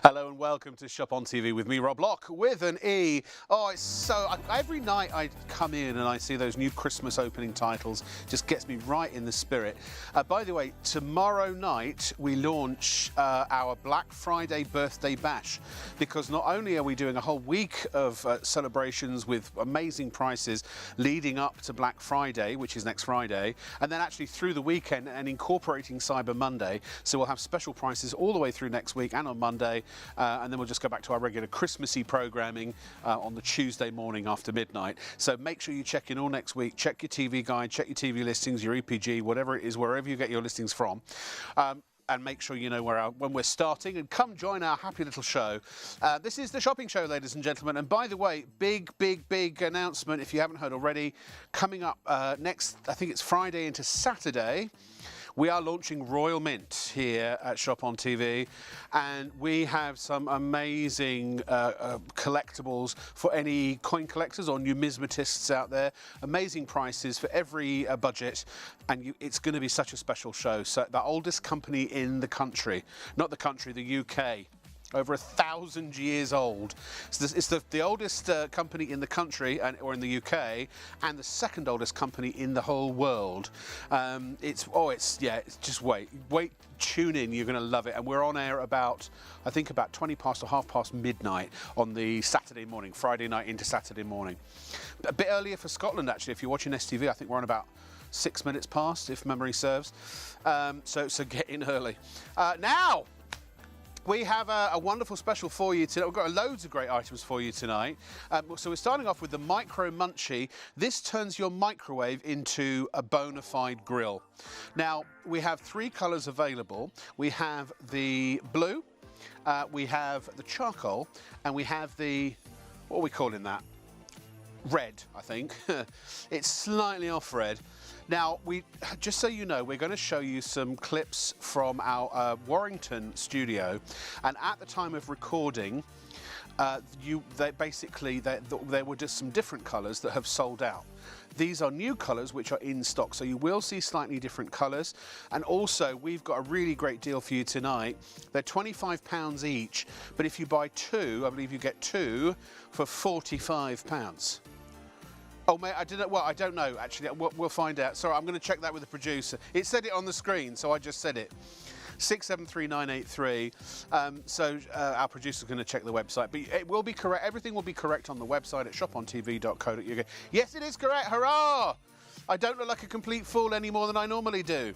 Hello and welcome to Shop on TV with me, Rob Lock, with an E. Oh, it's so... every night I come in and I see those new Christmas opening titles, just gets me right in the spirit. By the way, tomorrow night we launch our Black Friday birthday bash, because not only are we doing a whole week of celebrations with amazing prices leading up to Black Friday, which is next Friday, and then actually through the weekend and incorporating Cyber Monday, so we'll have special prices all the way through next week and on Monday. And then we'll just go back to our regular Christmassy programming on the Tuesday morning after midnight. So make sure you check in all next week. Check your TV guide, check your TV listings, your EPG, whatever it is, wherever you get your listings from. And make sure you know when we're starting, and come join our happy little show. This is the shopping show, ladies and gentlemen. And by the way, big announcement, if you haven't heard already, coming up next, I think it's Friday into Saturday. We are launching Royal Mint here at Shop on TV, and we have some amazing collectibles for any coin collectors or numismatists out there. Amazing prices for every budget, and it's going to be such a special show. So the oldest company in the country, not the country, the UK. Over 1,000 years old. So it's the oldest company in the country or in the UK, and the second oldest company in the whole world. It's just wait, tune in. You're going to love it. And we're on air about, I think, about 20 past or half past midnight on the Saturday morning, Friday night into Saturday morning. A bit earlier for Scotland, actually. If you're watching STV, I think we're on about 6 minutes past, if memory serves. So get in early. Now. We have a wonderful special for you today. We've got loads of great items for you tonight. So we're starting off with the Micro Munchie. This turns your microwave into a bona fide grill. Now, we have 3 colours available. We have the blue, we have the charcoal, and we have the, what are we calling that? Red, I think. It's slightly off red. Now, just so you know, we're going to show you some clips from our Warrington studio, and at the time of recording, there were just some different colours that have sold out. These are new colours which are in stock, so you will see slightly different colours. And also, we've got a really great deal for you tonight. They're £25 each, but if you buy 2, I believe you get 2 for £45. Oh, mate, I don't know, actually. We'll find out. Sorry, I'm going to check that with the producer. It said it on the screen, so I just said it. 673983. So our producer's going to check the website. But it will be correct. Everything will be correct on the website at shopontv.co.uk. Yes, it is correct. Hurrah! I don't look like a complete fool any more than I normally do.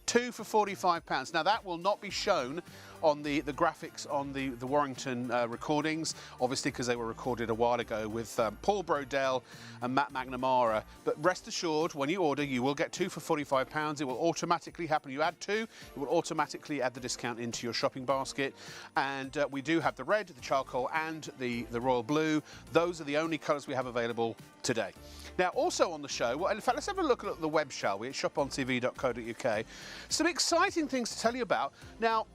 2 for £45. Now, that will not be shown on the graphics on the Warrington recordings, obviously because they were recorded a while ago with Paul Brodell and Matt McNamara. But rest assured, when you order, you will get 2 for £45. It will automatically happen. You add 2, it will automatically add the discount into your shopping basket. And we do have the red, the charcoal, and the royal blue. Those are the only colours we have available today. Now, also on the show, well, in fact, let's have a look at the web, shall we, at shopontv.co.uk. Some exciting things to tell you about. Now,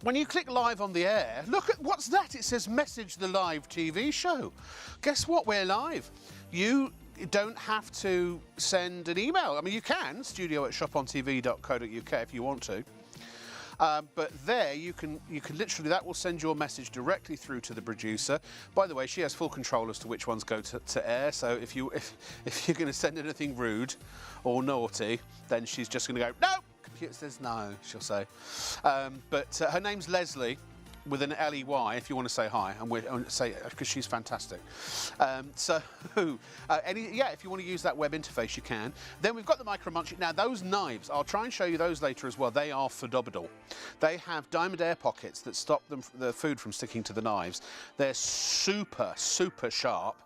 when you click live on the air, look at what's that? It says message the live TV show. Guess what? We're live. You don't have to send an email. I mean, you can, studio@shopontv.co.uk if you want to. But there you can literally, that will send your message directly through to the producer. By the way, she has full control as to which ones go to air. So if you're going to send anything rude or naughty, then she's just going to go, no. Computer says no, she'll say. But her name's Leslie, with an L-E-Y, if you want to say hi, and we'll say, because she's fantastic. If you want to use that web interface, you can. Then we've got the Micro Munchie. Now, those knives, I'll try and show you those later as well. They are phenomenal. They have diamond air pockets that stop the food from sticking to the knives. They're super sharp,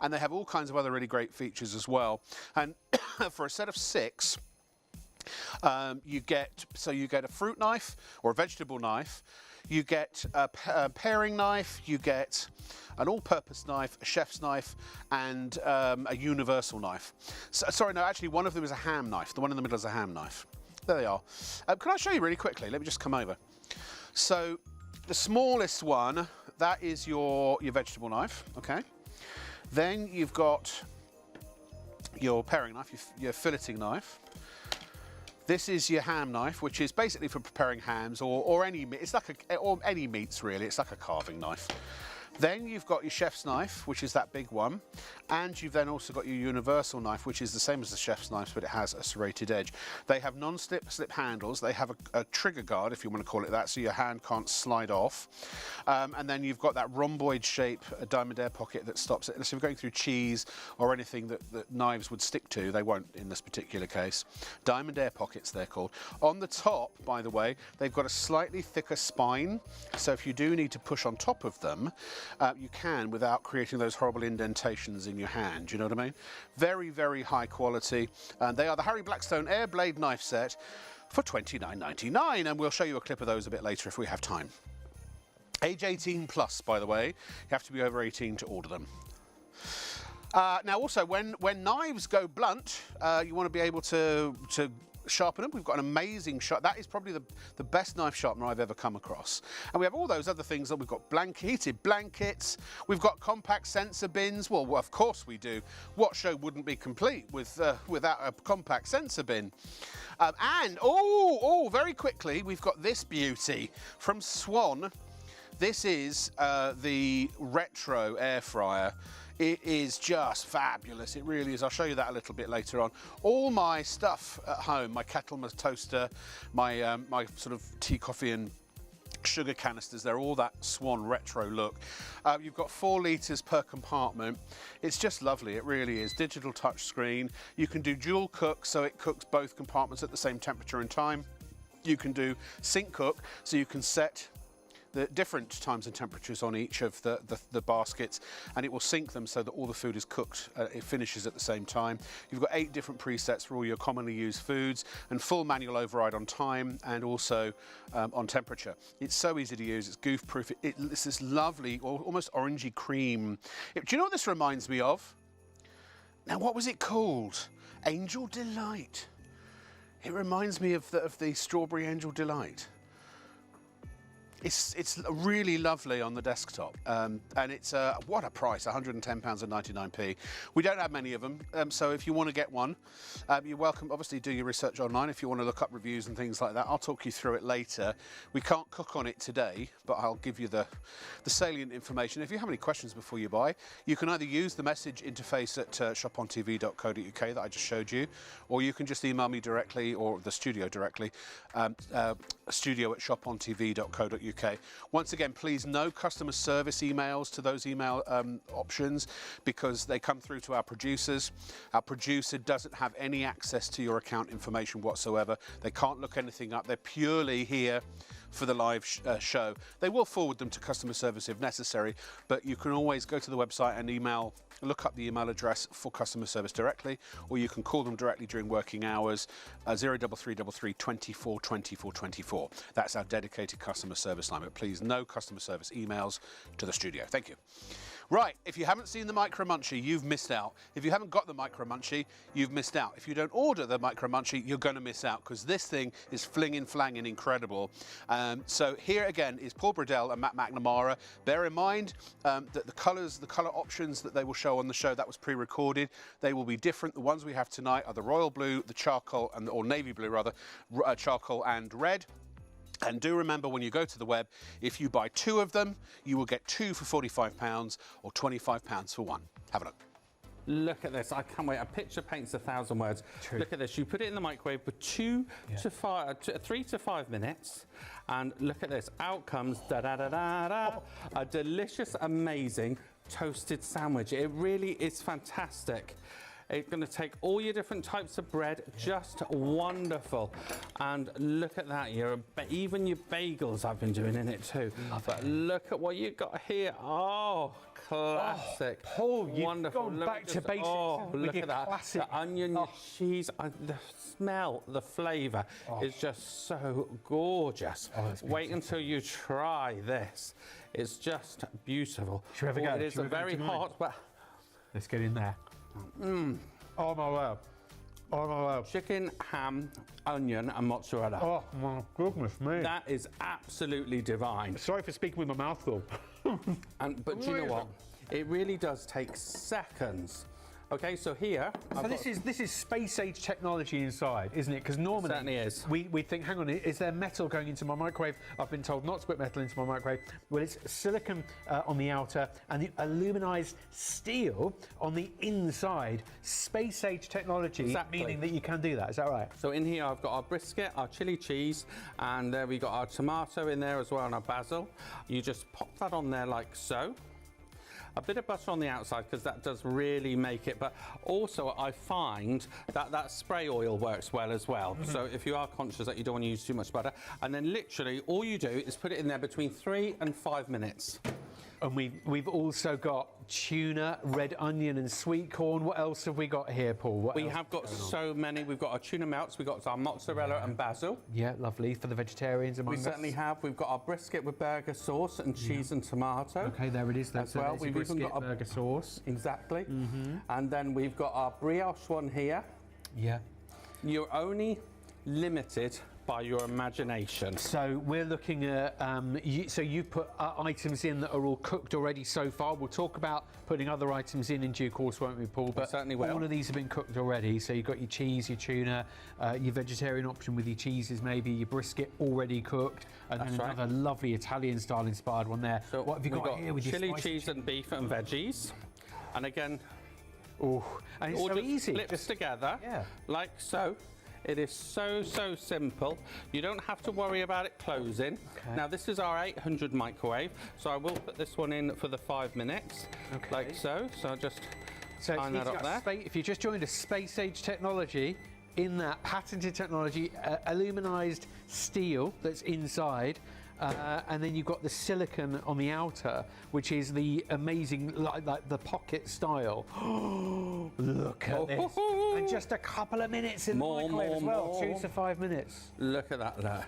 and they have all kinds of other really great features as well. And for a set of 6, you get a fruit knife or a vegetable knife. You get a paring knife, you get an all-purpose knife, a chef's knife, and a universal knife. Sorry, no, actually one of them is a ham knife. The one in the middle is a ham knife. There they are. Can I show you really quickly? Let me just come over. So the smallest one, that is your vegetable knife, okay? Then you've got your paring knife, your filleting knife. This is your ham knife, which is basically for preparing hams or any meat. It's like or any meats really. It's like a carving knife. Then you've got your chef's knife, which is that big one, and you've then also got your universal knife, which is the same as the chef's knife, but it has a serrated edge. They have non-slip handles. They have a trigger guard, if you want to call it that, so your hand can't slide off. And then you've got that rhomboid shape, a diamond air pocket that stops it. So if you're going through cheese or anything that knives would stick to, they won't in this particular case. Diamond air pockets, they're called. On the top, by the way, they've got a slightly thicker spine, so if you do need to push on top of them, you can without creating those horrible indentations in your hand. Do you know what I mean? Very, very high quality. And they are the Harry Blackstone Air Blade knife set for $29.99, and we'll show you a clip of those a bit later if we have time. Age 18 plus, by the way. You have to be over 18 to order them. Now, also, when knives go blunt, you want to be able to sharpen them. We've got an amazing that is probably the best knife sharpener I've ever come across. And we have all those other things that we've got heated blankets, we've got compact sensor bins. Well, of course we do. What show wouldn't be complete without a compact sensor bin? And very quickly, we've got this beauty from Swan. This is the retro air fryer. It is just fabulous, it really is. I'll show you that a little bit later on. All my stuff at home, my kettle, my toaster, my sort of tea, coffee and sugar canisters, they're all that Swan retro look. You've got 4 litres per compartment. It's just lovely, it really is. Digital touch screen. You can do dual cook, so it cooks both compartments at the same temperature and time. You can do sync cook, so you can set the different times and temperatures on each of the baskets, and it will sync them so that all the food is cooked, it finishes at the same time. You've got 8 different presets for all your commonly used foods, and full manual override on time and also on temperature. It's so easy to use, it's goof proof. It's this lovely, almost orangey cream. Do you know what this reminds me of? Now, what was it called? Angel Delight. It reminds me of the Strawberry Angel Delight. It's really lovely on the desktop, and it's what a price, £110.99. We don't have many of them, so if you want to get one, you're welcome. Obviously, do your research online if you want to look up reviews and things like that. I'll talk you through it later. We can't cook on it today, but I'll give you the salient information. If you have any questions before you buy, you can either use the message interface at shopontv.co.uk that I just showed you, or you can just email me directly, or the studio directly, studio@shopontv.co.uk. Once again, please, no customer service emails to those email options, because they come through to our producers. Our producer doesn't have any access to your account information whatsoever. They can't look anything up. They're purely here for the live show. They will forward them to customer service if necessary, but you can always go to the website and look up the email address for customer service directly, or you can call them directly during working hours, 03333 24 24 24. That's our dedicated customer service line, but please, no customer service emails to the studio. Thank you. Right, if you haven't seen the Micro Munchie, you've missed out. If you haven't got the Micro Munchie, you've missed out. If you don't order the Micro Munchie, you're going to miss out, because this thing is flinging, flanging incredible. So here again is Paul Bradell and Matt McNamara. Bear in mind that the colour options that they will show on the show, that was pre-recorded. They will be different. The ones we have tonight are the royal blue, the charcoal, or navy blue rather, charcoal and red. And do remember, when you go to the web, if you buy 2 of them, you will get 2 for £45 or £25 for 1. Have a look. Look at this, I can't wait. A picture paints 1,000 words. True. Look at this, you put it in the microwave for 3 to 5 minutes, and look at this, out comes a delicious, amazing toasted sandwich. It really is fantastic. It's going to take all your different types of bread, just wonderful. And look at that, even your bagels I've been doing in it too. But look at what you've got here. Oh, classic. Oh, Paul, wonderful. You've gone back to basics. Oh, look at that. Classic. The onion, the cheese, the smell, the flavour is just so gorgeous. Wait until you try this. It's just beautiful. Should we have a go? It is very hot, but... Let's get in there. Oh my word. Oh my word. Chicken, ham, onion and mozzarella. Oh my goodness me. That is absolutely divine. Sorry for speaking with my mouth full. But do you know what? It really does take seconds Okay, so here... So this is space age technology inside, isn't it? Because normally certainly is. We think, hang on, is there metal going into my microwave? I've been told not to put metal into my microwave. Well, it's silicon on the outer and the aluminized steel on the inside. Space age technology, Exactly. meaning that you can do that. Is that right? So in here I've got our brisket, our chili cheese, and there we got our tomato in there as well, and our basil. You just pop that on there like so. A bit of butter on the outside because that does really make it, but also I find that that spray oil works well as well. So if you are conscious that you don't want to use too much butter, and then literally all you do is put it in there between 3 and 5 minutes. And we've also got tuna, red onion and sweet corn. What else have we got here, Paul? What We else have got is going on? so many. We've got our tuna melts, we've got our mozzarella and basil. Yeah, lovely for the vegetarians among We us. certainly have. We've got our brisket with burger sauce and cheese and tomato. Okay, there it is. That's As well. We've We've even got a burger sauce. Exactly. And then we've got our brioche one here. Yeah. You're only limited by your imagination. So we're looking at, so you put items in that are all cooked already so far. We'll talk about putting other items in due course, won't we, Paul? But certainly will. all of these have been cooked already. So you've got your cheese, your tuna, your vegetarian option with your cheeses maybe, your brisket already cooked, and That's then right. another lovely Italian style inspired one there. So what have you we've got here with your chili, spicy cheese and beef and veggies. And again, Oh, and it's all so just easy. flips together, Yeah. like so. It is so simple. You don't have to worry about it closing. Okay. Now this is our 800 microwave, so I will put this one in for the 5 minutes, Okay. like so. So I'll just So line that up there. if you just joined a space age technology, in that patented technology, aluminized steel that's inside, and then you've got the silicon on the outer, which is the amazing, like the pocket style. Look at this. And just a couple of minutes in the microwave as well, more. 2 to 5 minutes. Look at that there.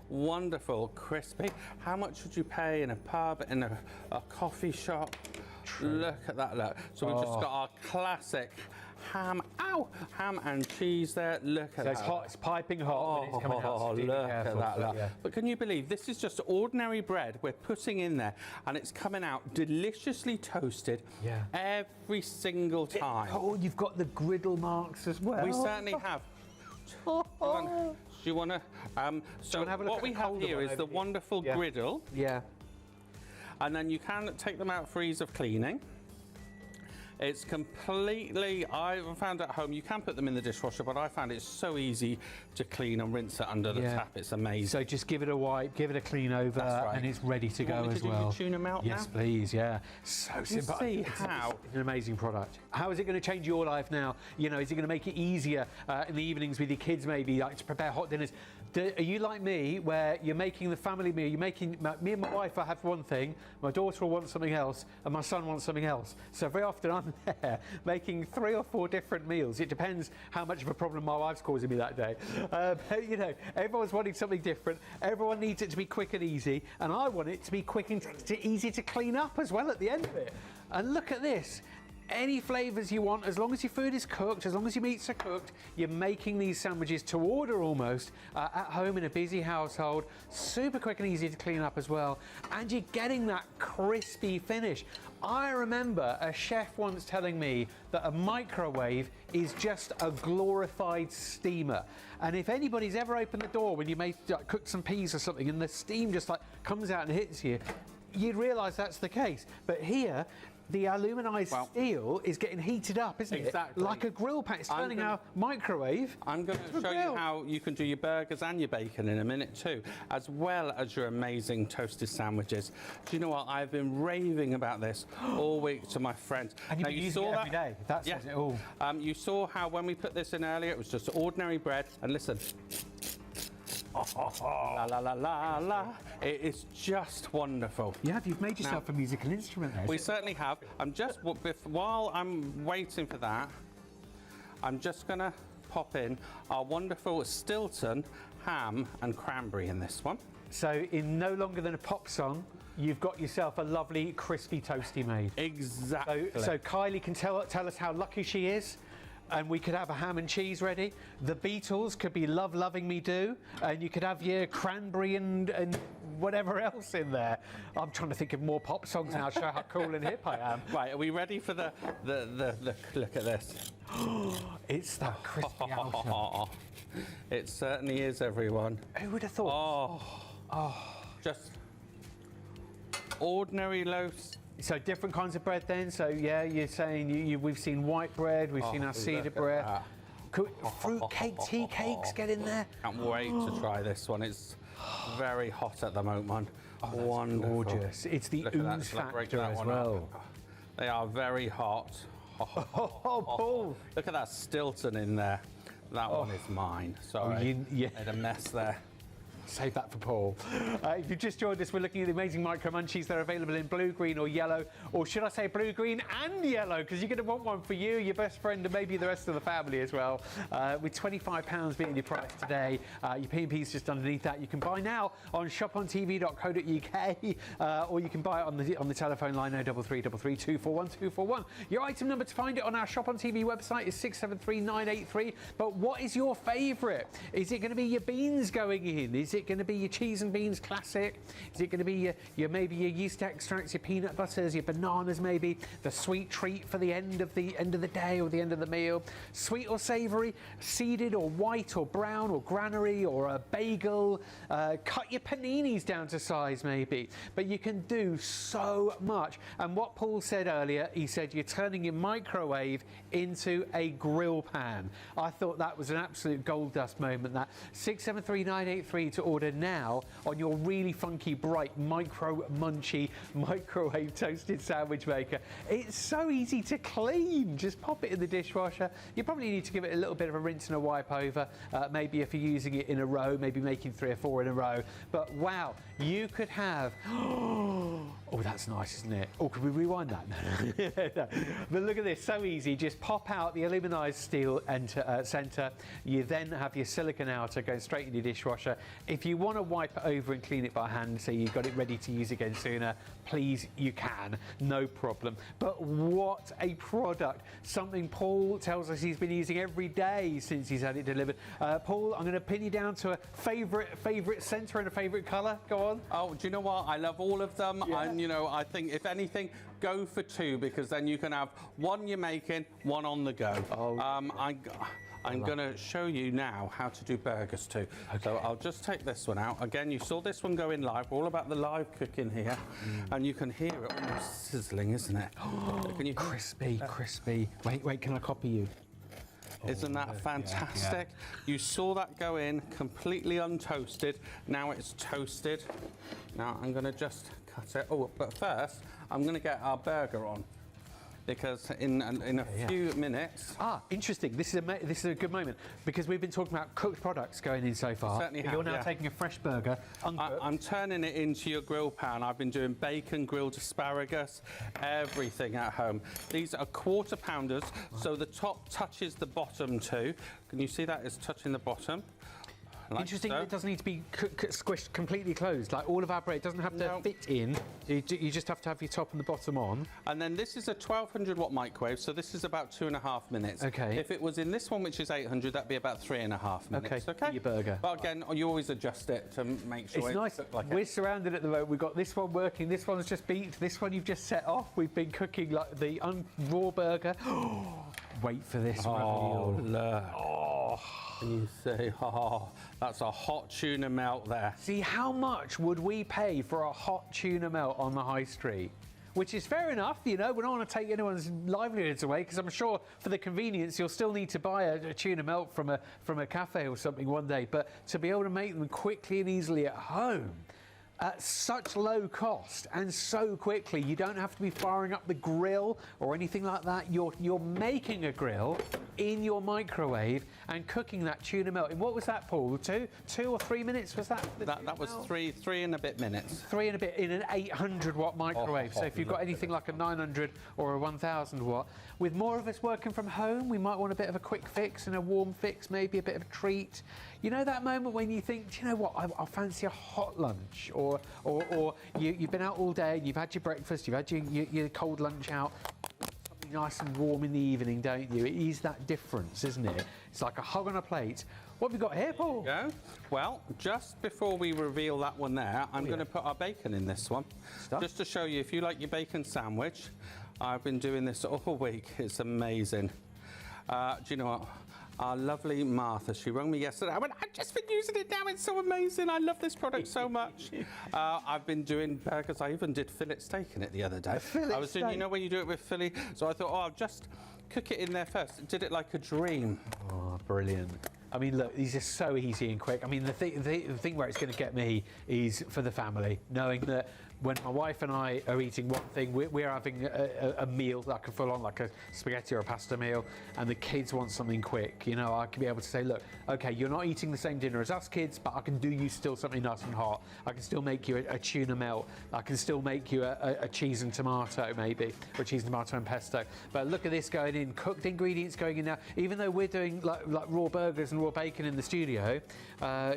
Wonderful, crispy. How much would you pay in a pub, in a coffee shop? Look at that, look. So we've just got our classic ham and cheese there. Look at So that. it's hot, it's piping hot, but it's coming out. So look be at careful, that, but look. yeah. But can you believe this is just ordinary bread we're putting in there, and it's coming out deliciously toasted Yeah. every single time. Oh, you've got the griddle marks as well. We certainly have. Do you want to? So wanna have a look what at we the have colder here one is over the here? wonderful Yeah. griddle, Yeah. and then you can take them out for ease of cleaning. It's completely, I've found at home, you can put them in the dishwasher, but I found it so easy to clean and rinse it under the Yeah. tap. It's amazing. So just give it a wipe, give it a clean over, That's right. and it's ready to You want go me to as do your well. tuna melt Yes, now? please. Yeah. So You simple. see It's how? an amazing product. How is it going to change your life now? You know, is it going to make it easier in the evenings with your kids, maybe, like to prepare hot dinners? Are you like me, where you're making the family meal? You're making me and my wife. I have one thing. My daughter will want something else, and my son wants something else. So very often I'm there making 3 or 4 different meals. It depends how much of a problem my wife's causing me that day. But, you know, everyone's wanting something different. Everyone needs it to be quick and easy, and I want it to be quick and easy to clean up as well at the end of it. And look at this. Any flavours you want, as long as your food is cooked, as long as your meats are cooked, you're making these sandwiches to order almost at home in a busy household. Super quick and easy to clean up as well. And you're getting that crispy finish. I remember a chef once telling me that a microwave is just a glorified steamer. And if anybody's ever opened the door when you cook some peas or something and the steam just like comes out and hits you, you'd realise that's the case. But here, the aluminized steel is getting heated up, isn't it? Exactly. Like a grill pan. It's turning our microwave. I'm going to show you how you can do your burgers and your bacon in a minute too, as well as your amazing toasted sandwiches. Do you know what? I've been raving about this all week to my friends. And you've been using it every day. That says it all. You saw how when we put this in earlier, it was just ordinary bread. And listen. La la la la la. It is just wonderful. You've made yourself a musical instrument there. We certainly have. While I'm waiting for that, I'm just going to pop in our wonderful Stilton ham and cranberry in this one. So in no longer than a pop song, you've got yourself a lovely crispy toasty made. Exactly. So Kylie can tell us how lucky she is. And we could have a ham and cheese ready. The Beatles could be Love Loving Me Do. And you could have your cranberry and whatever else in there. I'm trying to think of more pop songs now, show how cool and hip I am. Right, are we ready for the look at this? It's that crispy outer. It certainly is, everyone. Who would have thought? Just ordinary loaves. So different kinds of bread then. So yeah, you're saying we've seen white bread, we've seen our cedar bread. Fruit cake, tea cakes, get in there. Can't wait to try this one. It's very hot at the moment. Wonderful. Gorgeous. It's the Look at that. ooze Shall I break factor that as one well. up? They are very hot. Oh, Paul. Look at that Stilton in there. That one is mine. Sorry, yeah. made a mess there. Save that for Paul. If you've just joined us, we're looking at the amazing micro munchies. They're available in blue, green or yellow, or should I say blue, green and yellow, because you're going to want one for you, your best friend and maybe the rest of the family as well. With £25 being your price today, your P&P's just underneath that. You can buy now on shopontv.co.uk or you can buy it on the telephone line 0333 241 241. Your item number to find it on our Shop on TV website is 673983. But what is your favourite? Is it going to be your beans going in? Is it going to be your cheese and beans classic? Is it going to be your maybe your yeast extracts, your peanut butters, your bananas maybe, the sweet treat for the end of the day or the end of the meal? Sweet or savoury, seeded or white or brown or granary or a bagel. Cut your paninis down to size maybe. But you can do so much. And what Paul said earlier, he said you're turning your microwave into a grill pan. I thought that was an absolute gold dust moment. That 673983 to order now on your really funky, bright, micro munchy, microwave toasted sandwich maker. It's so easy to clean. Just pop it in the dishwasher. You probably need to give it a little bit of a rinse and a wipe over. Maybe if you're using it in a row, maybe making 3 or 4 in a row. But wow, you could have... Oh, that's nice, isn't it? Oh, can we rewind that? No. But look at this, so easy. Just pop out the aluminized steel center. You then have your silicone outer going straight in your dishwasher. If you want to wipe it over and clean it by hand so you've got it ready to use again sooner, please, you can, no problem. But what a product. Something Paul tells us he's been using every day since he's had it delivered. Paul, I'm going to pin you down to a favourite centre and a favourite colour. Go on. Oh, do you know what? I love all of them. Yeah. And, you know, I think, if anything, go for 2 because then you can have one you're making, one on the go. Oh, I'm going to show you now how to do burgers too. Okay. So I'll just take this one out. Again, you saw this one going live. We're all about the live cooking here. And you can hear it almost sizzling, isn't it? Can you... Crispy, crispy. Wait, can I copy you? Isn't that fantastic? Yeah. You saw that go in completely untoasted. Now it's toasted. Now I'm going to just cut it. Oh, but first I'm going to get our burger on. Because in a few minutes... Interesting. This is a good moment because we've been talking about cooked products going in so far. Certainly have, you're now taking a fresh burger. I'm turning it into your grill pan. I've been doing bacon, grilled asparagus, everything at home. These are quarter pounders, so the top touches the bottom too. Can you see that? It's touching the bottom. Like Interesting, so. It doesn't need to be squished completely closed. Like all of our bread doesn't have to fit in. You just have to have your top and the bottom on. And then this is a 1200 watt microwave, so this is about 2.5 minutes. Okay. If it was in this one, which is 800, that'd be about 3.5 minutes. Okay. Your burger. But again, you always adjust it to make sure it's nice. Like We're surrounded at the moment. We've got this one working. This one's just beat. This one you've just set off. We've been cooking like the raw burger. Wait for this reveal. Look. And you say, that's a hot tuna melt there. See, how much would we pay for a hot tuna melt on the high street? Which is fair enough, you know, we don't want to take anyone's livelihoods away because I'm sure for the convenience you'll still need to buy a tuna melt from a cafe or something one day, but to be able to make them quickly and easily at home at such low cost and so quickly, you don't have to be firing up the grill or anything like that. You're making a grill in your microwave and cooking that tuna melt. And what was that, Paul? 2 or 3 minutes? Was that? That was three and a bit minutes. 3 and a bit in an 800 watt microwave. So if you've got anything like a 900 or a 1000 watt, with more of us working from home, we might want a bit of a quick fix and a warm fix, maybe a bit of a treat. You know that moment when you think, do you know what, I fancy a hot lunch, or you've been out all day and you've had your breakfast, you've had your cold lunch out, something nice and warm in the evening, don't you? It is that difference, isn't it? It's like a hug on a plate. What have we got here, Paul? Go. Well, just before we reveal that one there, I'm going to put our bacon in this one. Just to show you, if you like your bacon sandwich, I've been doing this all week. It's amazing. Do you know what? Our lovely Martha, she rang me yesterday. I went, I've just been using it now. It's so amazing. I love this product so much. I've been doing burgers. I even did fillet steak in it the other day. I was doing, you know, when you do it with Philly. So I thought, oh, I'll just cook it in there first. Did it like a dream. Oh, brilliant. I mean, look, these are so easy and quick. I mean, the thing where it's going to get me is for the family, knowing that when my wife and I are eating one thing, we're having a meal, like a full-on, like a spaghetti or a pasta meal, and the kids want something quick. You know, I can be able to say, look, okay, you're not eating the same dinner as us kids, but I can do you still something nice and hot. I can still make you a tuna melt. I can still make you a cheese and tomato, maybe, or cheese and tomato and pesto. But look at this going in, cooked ingredients going in now. Even though we're doing like raw burgers and raw bacon in the studio,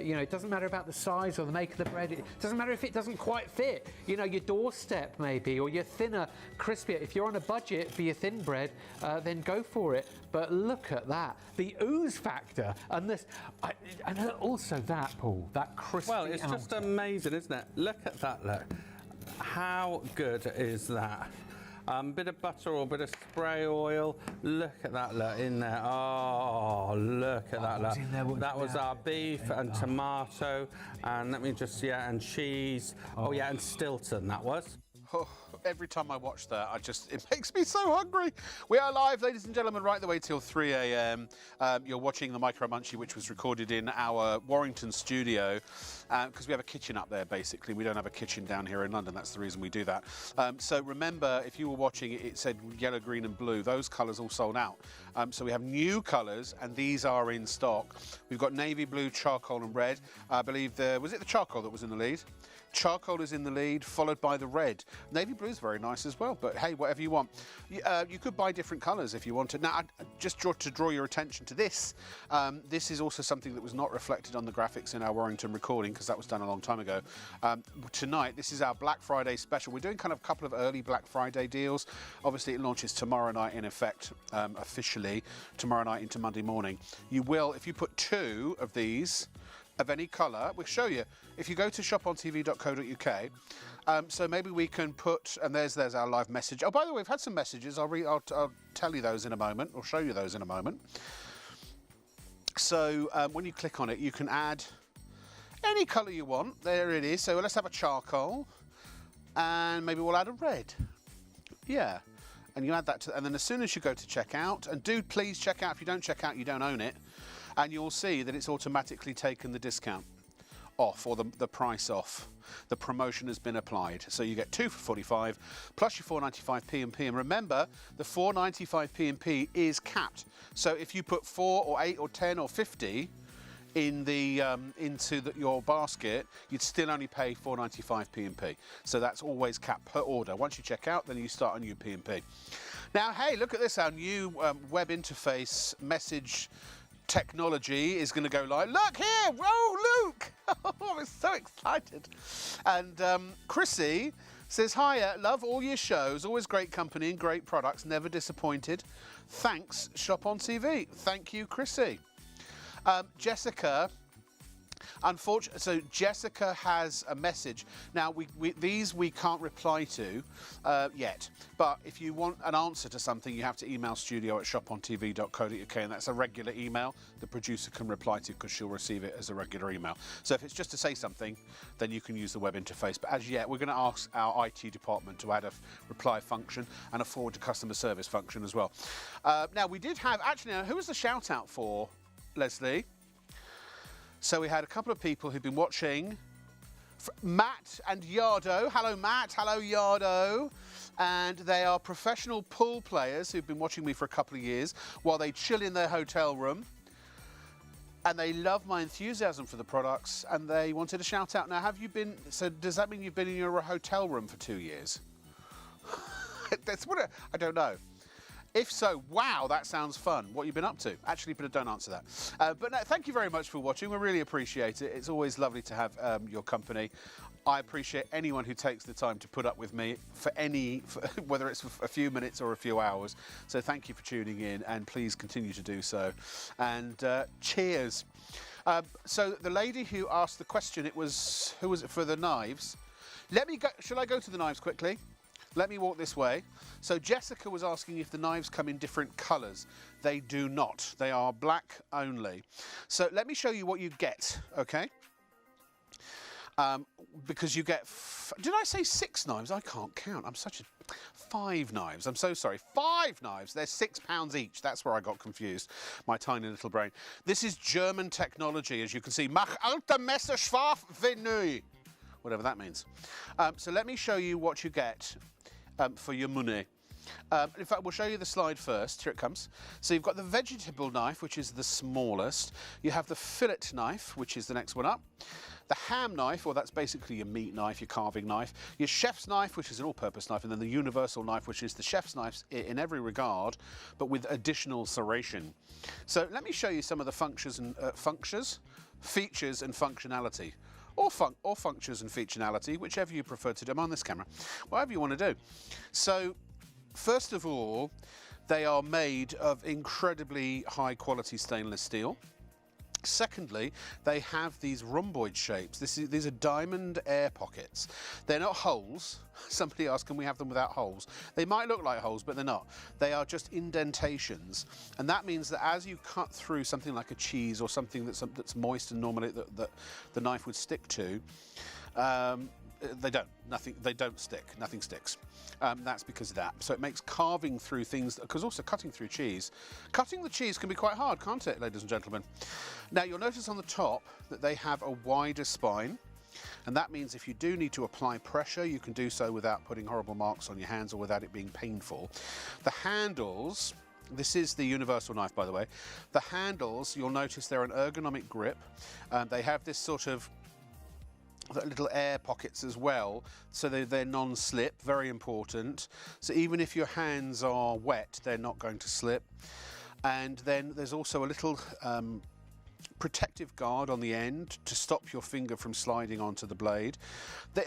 you know, it doesn't matter about the size or the make of the bread. It doesn't matter if it doesn't quite fit. You know, your doorstep maybe, or your thinner, crispier. If you're on a budget for your thin bread, then go for it. But look at that, the ooze factor, and this, and also that, Paul, that crispy. Well, it's just amazing, isn't it? Look at that, look. How good is that? Bit of butter or bit of spray oil. Look at that, look, in there. Oh, look at that, look. That was our beef and tomato, and let me just, and cheese. Oh, yeah, and Stilton, that was. Oh, every time I watch that, it makes me so hungry. We are live, ladies and gentlemen, right the way till 3 a.m. You're watching the Micro Munchie, which was recorded in our Warrington studio, because we have a kitchen up there, basically. We don't have a kitchen down here in London. That's the reason we do that. So remember, if you were watching, it said yellow, green and blue. Those colours all sold out. So we have new colours, and these are in stock. We've got navy blue, charcoal and red. I believe was it the charcoal that was in the lead? Charcoal is in the lead, followed by the red. Navy blue is very nice as well, but hey, whatever you want. You could buy different colours if you wanted. Now, just to draw your attention to this, this is also something that was not reflected on the graphics in our Warrington recording, because that was done a long time ago. Tonight, this is our Black Friday special. We're doing kind of a couple of early Black Friday deals. Obviously, it launches tomorrow night in effect, officially, tomorrow night into Monday morning. You will, if you put 2 of these, of any colour, we'll show you. If you go to shopontv.co.uk, so maybe we can put, and there's our live message. Oh, by the way, we've had some messages. I'll tell you those in a moment, or show you those in a moment. So when you click on it, you can add any colour you want. There it is. So let's have a charcoal, and maybe we'll add a red. Yeah. And you add that to, and then as soon as you go to checkout, and do please check out. If you don't check out, you don't own it. And you'll see that it's automatically taken the discount off, or the price off. The promotion has been applied. So you get 2 for 45 plus your 4.95 P&P. And remember, the 4.95 P&P is capped. So if you put 4 or 8 or 10 or 50 in the into your basket, you'd still only pay 4.95 P&P. So that's always capped per order. Once you check out, then you start a new P&P. Now, hey, look at this, our new web interface message technology is going to go live. Look here! Oh, Luke! Oh, I'm so excited. And Chrissy says, hiya, love all your shows. Always great company and great products. Never disappointed. Thanks, Shop on TV. Thank you, Chrissy. Jessica, unfortunately, so Jessica has a message. Now, these we can't reply to yet, but if you want an answer to something, you have to email studio@shopontv.co.uk, and that's a regular email the producer can reply to, because she'll receive it as a regular email. So if it's just to say something, then you can use the web interface. But as yet, we're going to ask our IT department to add a reply function and a forward to customer service function as well. Now, we did have, actually, now, who was the shout out for, Leslie? So we had a couple of people who've been watching. Matt and Yardo. Hello, Matt. Hello, Yardo. And they are professional pool players who've been watching me for a couple of years while they chill in their hotel room. And they love my enthusiasm for the products, and they wanted a shout out. Now, have you been, so does that mean you've been in your hotel room for 2 years? That's what I don't know. If so, wow, that sounds fun. What have you been up to? Actually, but don't answer that. But no, thank you very much for watching. We really appreciate it. It's always lovely to have your company. I appreciate anyone who takes the time to put up with me for whether it's a few minutes or a few hours. So thank you for tuning in, and please continue to do so. And cheers. So the lady who asked the question, who was it for the knives? Let me go. Shall I go to the knives quickly? Let me walk this way. So Jessica was asking if the knives come in different colours. They do not. They are black only. So let me show you what you get, okay? Because you get, did I say 6 knives? I can't count. I'm such a, 5 knives. I'm so sorry. 5 knives. They're £6 each. That's where I got confused. My tiny little brain. This is German technology, as you can see. Mach alte Messer scharf venue. Whatever that means. So let me show you what you get for your money. In fact, we'll show you the slide first. Here it comes. So you've got the vegetable knife, which is the smallest. You have the fillet knife, which is the next one up. The ham knife, well, that's basically your meat knife, your carving knife. Your chef's knife, which is an all-purpose knife, and then the universal knife, which is the chef's knife in every regard, but with additional serration. So let me show you some of the features and functionality. Or functions and functionality, whichever you prefer to do. I'm on this camera. Whatever you want to do. So, first of all, they are made of incredibly high-quality stainless steel. Secondly, they have these rhomboid shapes. These are diamond air pockets. They're not holes. Somebody asked, can we have them without holes? They might look like holes, but they're not. They are just indentations. And that means that as you cut through something like a cheese or something that's moist and normally that the knife would stick to, they don't stick. Nothing sticks. That's because of that. So it makes carving through things, because also cutting through cheese. Cutting the cheese can be quite hard, can't it, ladies and gentlemen? Now, you'll notice on the top that they have a wider spine. And that means if you do need to apply pressure, you can do so without putting horrible marks on your hands or without it being painful. The handles, this is the universal knife, by the way. The handles, you'll notice they're an ergonomic grip. They have this sort of little air pockets as well, so they're non-slip, very important. So even if your hands are wet, they're not going to slip. And then there's also a little protective guard on the end to stop your finger from sliding onto the blade.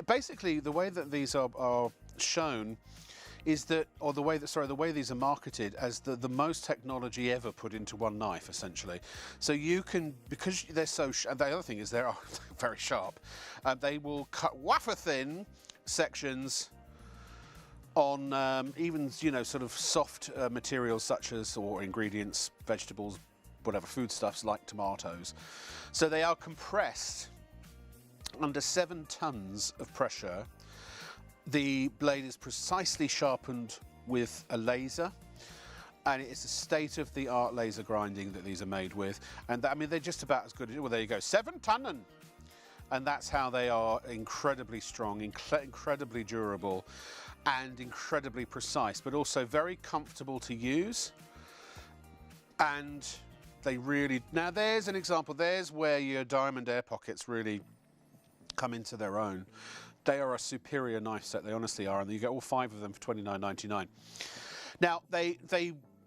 Basically, the way that these are shown is that, or the way these are marketed as the most technology ever put into one knife, essentially. So you can, because they're so, and the other thing is they're very sharp, they will cut wafer thin sections on even, you know, sort of soft materials such as, or ingredients, vegetables, whatever, foodstuffs like tomatoes. So they are compressed under 7 tons of pressure. The blade is precisely sharpened with a laser, and it's a state-of-the-art laser grinding that these are made with. And I mean, they're just about as good as, well, there you go, 7 ton. And that's how they are incredibly strong, incredibly durable, and incredibly precise, but also very comfortable to use. And they really, now there's an example, there's where your diamond air pockets really come into their own. They are a superior knife set, they honestly are, and you get all 5 of them for £29.99. Now,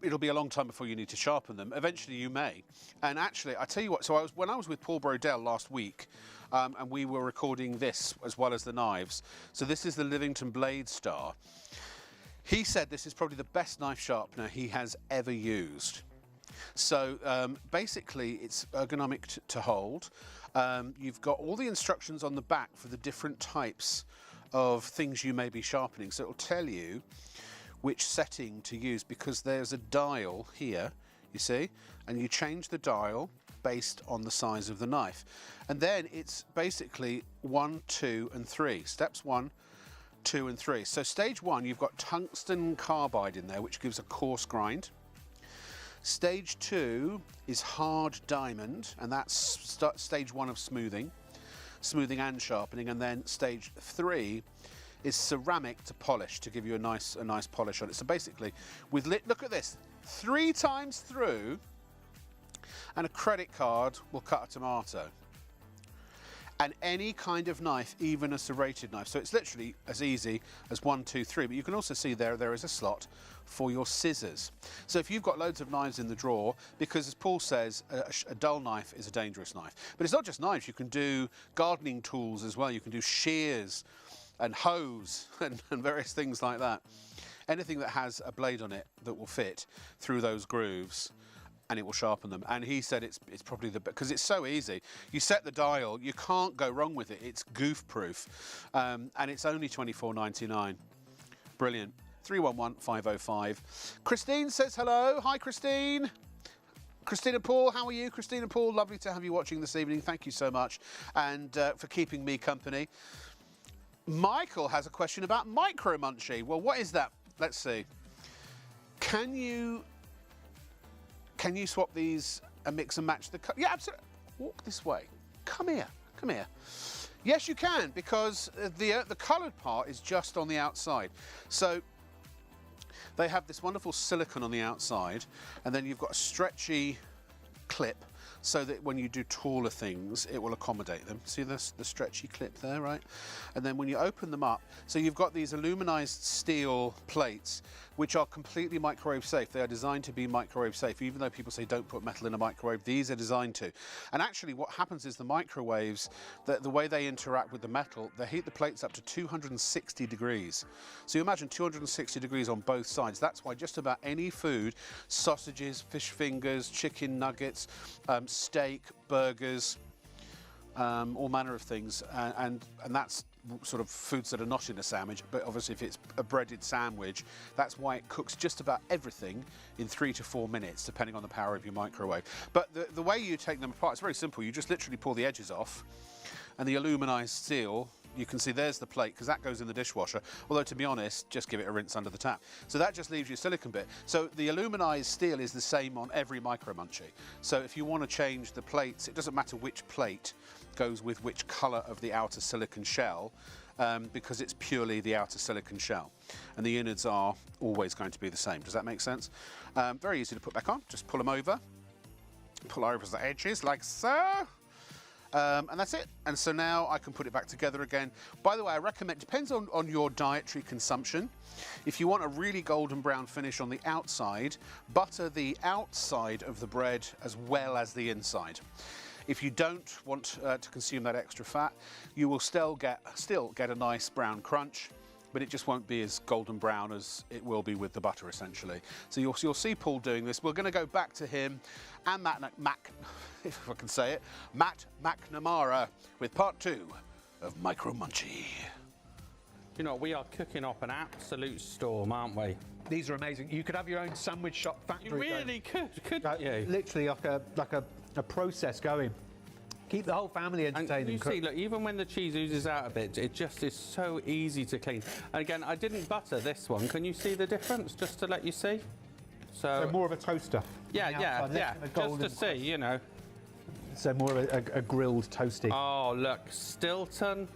it'll be a long time before you need to sharpen them. Eventually you may. And actually, I tell you what, so when I was with Paul Brodell last week, and we were recording this as well as the knives. So this is the Livington Blade Star. He said this is probably the best knife sharpener he has ever used. So basically, it's ergonomic to hold. You've got all the instructions on the back for the different types of things you may be sharpening. So it will tell you which setting to use, because there's a dial here, you see, and you change the dial based on the size of the knife. And then it's basically 1, 2, and 3. Steps 1, 2, and 3. So stage 1, you've got tungsten carbide in there, which gives a coarse grind. Stage 2 is hard diamond, and that's stage 1 of smoothing and sharpening. And then stage 3 is ceramic to polish, to give you a nice polish on it. So basically, look at this, 3 times through, and a credit card will cut a tomato. and any kind of knife, even a serrated knife. So it's literally as easy as 1, 2, 3. But you can also see there is a slot for your scissors. So if you've got loads of knives in the drawer, because as Paul says, a dull knife is a dangerous knife. But it's not just knives, you can do gardening tools as well. You can do shears and hoes and various things like that. Anything that has a blade on it that will fit through those grooves, and it will sharpen them. And he said it's probably because it's so easy. You set the dial, you can't go wrong with it. It's goof proof, and it's only £24.99. Brilliant. 311505. Christine says hello. Hi, Christine. Christina Paul, how are you? Christina Paul, lovely to have you watching this evening. Thank you so much, and for keeping me company. Michael has a question about Micro Munchie. Well, what is that? Let's see. Can you swap these and mix and match the colour? Yeah, absolutely. Walk this way. Come here. Come here. Yes, you can, because the coloured part is just on the outside. So they have this wonderful silicone on the outside, and then you've got a stretchy clip so that when you do taller things, it will accommodate them. See the stretchy clip there, right? And then when you open them up, so you've got these aluminized steel plates, which are completely microwave safe. They are designed to be microwave safe, even though people say don't put metal in a microwave, these are designed to. And actually what happens is the microwaves, the way they interact with the metal, they heat the plates up to 260 degrees. So you imagine 260 degrees on both sides. That's why just about any food, sausages, fish fingers, chicken nuggets, steak, burgers, all manner of things, and that's sort of foods that are not in a sandwich, but obviously if it's a breaded sandwich, that's why it cooks just about everything in 3 to 4 minutes, depending on the power of your microwave. But the way you take them apart, it's very simple. You just literally pull the edges off, and the aluminized steel, you can see there's the plate, because that goes in the dishwasher, although to be honest, just give it a rinse under the tap. So that just leaves your silicone bit. So the aluminized steel is the same on every Micro Munchie. So if you want to change the plates, it doesn't matter which plate goes with which colour of the outer silicone shell, because it's purely the outer silicone shell. And the innards are always going to be the same. Does that make sense? Very easy to put back on. Just pull them over. Pull over the edges like so. And that's it. And so now I can put it back together again. By the way, I recommend, depends on your dietary consumption. If you want a really golden brown finish on the outside, butter the outside of the bread as well as the inside. If you don't want to consume that extra fat, you will still get a nice brown crunch, but it just won't be as golden brown as it will be with the butter, essentially. So you'll see Paul doing this. We're going to go back to him and Matt McNamara with part 2 of Micro Munchie. You know, we are cooking up an absolute storm, aren't we? These are amazing. You could have your own sandwich shop factory. You really couldn't you? Literally like a process going. Keep the whole family entertained. And you see, look, even when the cheese oozes out a bit, it just is so easy to clean. And again, I didn't butter this one. Can you see the difference, just to let you see? So more of a toaster. Yeah. Just to see, you know. So more of a grilled toasty. Oh, look, Stilton,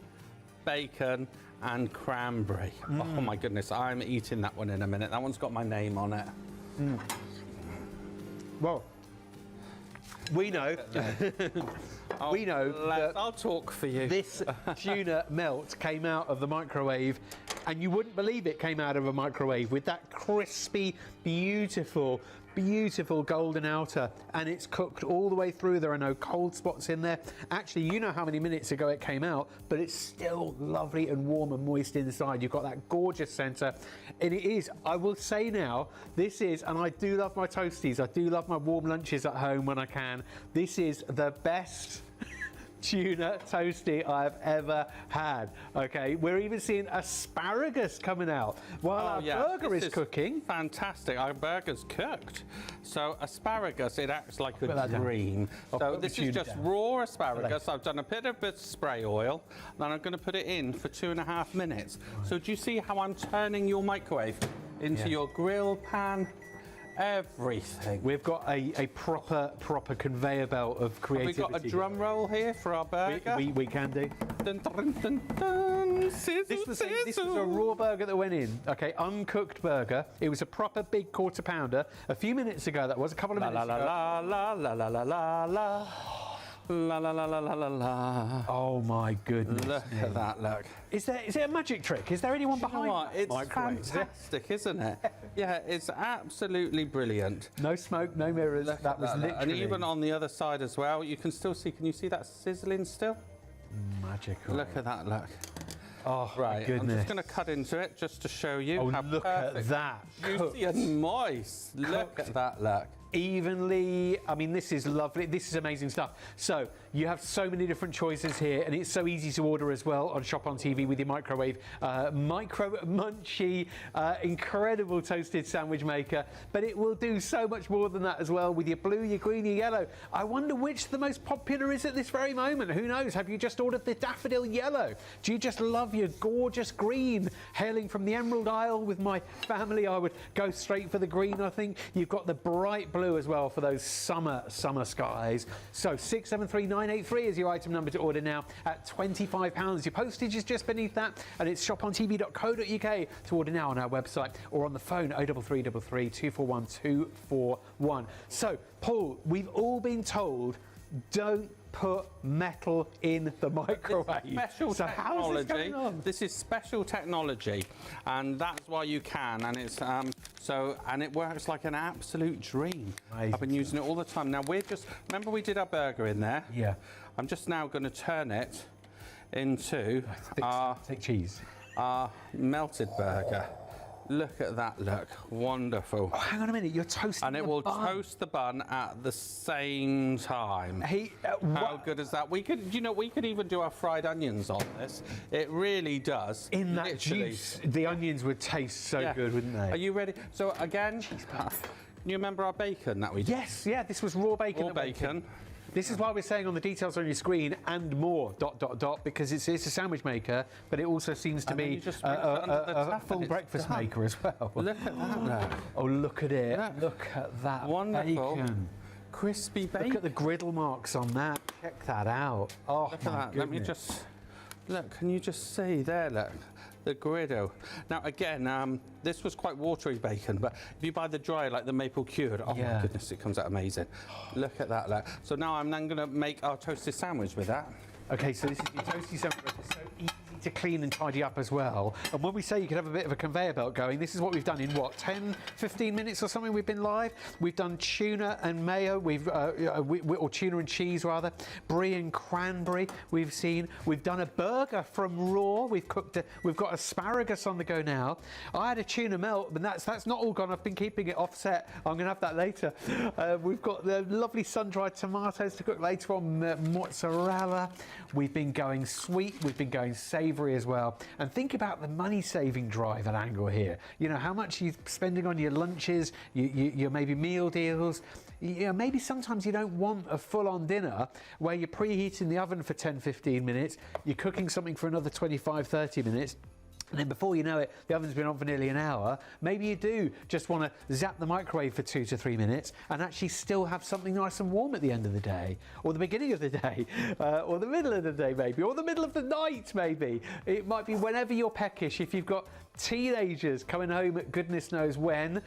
bacon, and cranberry. Oh my goodness, I'm eating that one in a minute. That one's got my name on it. Well, we know. We know that I'll talk for you. This tuna melt came out of the microwave, and you wouldn't believe it came out of a microwave with that crispy, beautiful golden outer, and it's cooked all the way through. There are no cold spots in there. Actually, you know how many minutes ago it came out, but it's still lovely and warm and moist inside. You've got that gorgeous centre, and it is, I will say now, this is, and I do love my toasties, I do love my warm lunches at home when I can. This is the best tuna toasty I've ever had. Okay, we're even seeing asparagus coming out while our burger is cooking. Fantastic, our burger's cooked. So asparagus, it acts like a dream. So this is just raw asparagus. I've done a bit of spray oil, then I'm going to put it in for 2.5 minutes. So do you see how I'm turning your microwave into your grill pan? Everything. We've got a proper conveyor belt of creativity. Have we got a drum roll here for our burger? We can do. Dun, dun, dun, dun. Sizzle, this was a raw burger that went in. Okay, uncooked burger. It was a proper big quarter pounder. A few minutes ago, that was a couple of minutes ago. La la la la la la la la. La la la la la la la. Oh my goodness. Look at that, look. Is it a magic trick? Is there anyone You know behind what? that It's microwave? fantastic, isn't it? Yeah, it's absolutely brilliant. No smoke, no mirrors. Look That at was look. literally And even on the other side as well, you can still see, can you see that sizzling still? magical. Look at that, look. Oh, my Right, I'm goodness. just going to cut into it just to show you Oh, how look at perfect. that. Juicy and moist. Look at that, look. Evenly. I mean, this is lovely. This is amazing stuff. So you have so many different choices here, and it's so easy to order as well on Shop on TV with your microwave. Micro munchy, incredible toasted sandwich maker, but it will do so much more than that as well with your blue, your green, your yellow. I wonder which the most popular is at this very moment. Who knows? Have you just ordered the daffodil yellow? Do you just love your gorgeous green? Hailing from the Emerald Isle with my family, I would go straight for the green, I think. You've got the bright blue as well for those summer skies. So 673983 is your item number to order now at £25. Your postage is just beneath that, and it's shopontv.co.uk to order now on our website or on the phone 03333 241 241. So Paul, we've all been told don't put metal in the microwave. Special so how is this technology. going on? This is special technology, and that's why you can. And it's and it works like an absolute dream. Amazing. I've been using it all the time. Now remember we did our burger in there. Yeah. I'm just now going to turn it into our Take cheese. melted burger. Look at that, look. Wonderful. Oh, hang on a minute, you're toasting And it the will bun. toast the bun at the same time. How What? good is that? We could even do our fried onions on this. It really does. In that Literally. juice, the onions would taste so Yeah. good, wouldn't they? Are you ready? So again, can you remember our bacon that we did? Yes, yeah, this was raw bacon. Raw that went in. bacon. This is why we're saying on the details on your screen and more ... because it's a sandwich maker, but it also seems to And then be you just rinse it under the a tap full and it's breakfast done. maker as well. Look at that now. Oh, look at it. Look. Look at that Wonderful. bacon. Crispy bacon. Look at the griddle marks on that. Check that out. Oh, Look at my that. Let me goodness. just look. Can you just see there? Look, the griddle. Now again, this was quite watery bacon, but if you buy the dry, like the maple cured, oh Yeah. my goodness, it comes out amazing. Look at that. Look. So now I'm then going to make our toasted sandwich with that. Okay, so this is your toasty sandwich. It's so easy to clean and tidy up as well. And when we say you could have a bit of a conveyor belt going, this is what we've done in what, 10, 15 minutes or something we've been live? We've done tuna and mayo, or tuna and cheese rather, brie and cranberry we've done a burger from raw, we've got asparagus on the go now. I had a tuna melt, but that's not all gone. I've been keeping it offset. I'm gonna have that later. We've got the lovely sun-dried tomatoes to cook later on, mozzarella. We've been going sweet, we've been going savoury as well. And think about the money-saving drive at Angle here. You know, how much you're spending on your lunches, your maybe meal deals. You know, maybe sometimes you don't want a full-on dinner where you're preheating the oven for 10, 15 minutes, you're cooking something for another 25, 30 minutes, and then before you know it, the oven's been on for nearly an hour. Maybe you do just want to zap the microwave for 2 to 3 minutes and actually still have something nice and warm at the end of the day, or the beginning of the day, or the middle of the day maybe, or the middle of the night maybe. It might be whenever you're peckish. If you've got teenagers coming home at goodness knows when,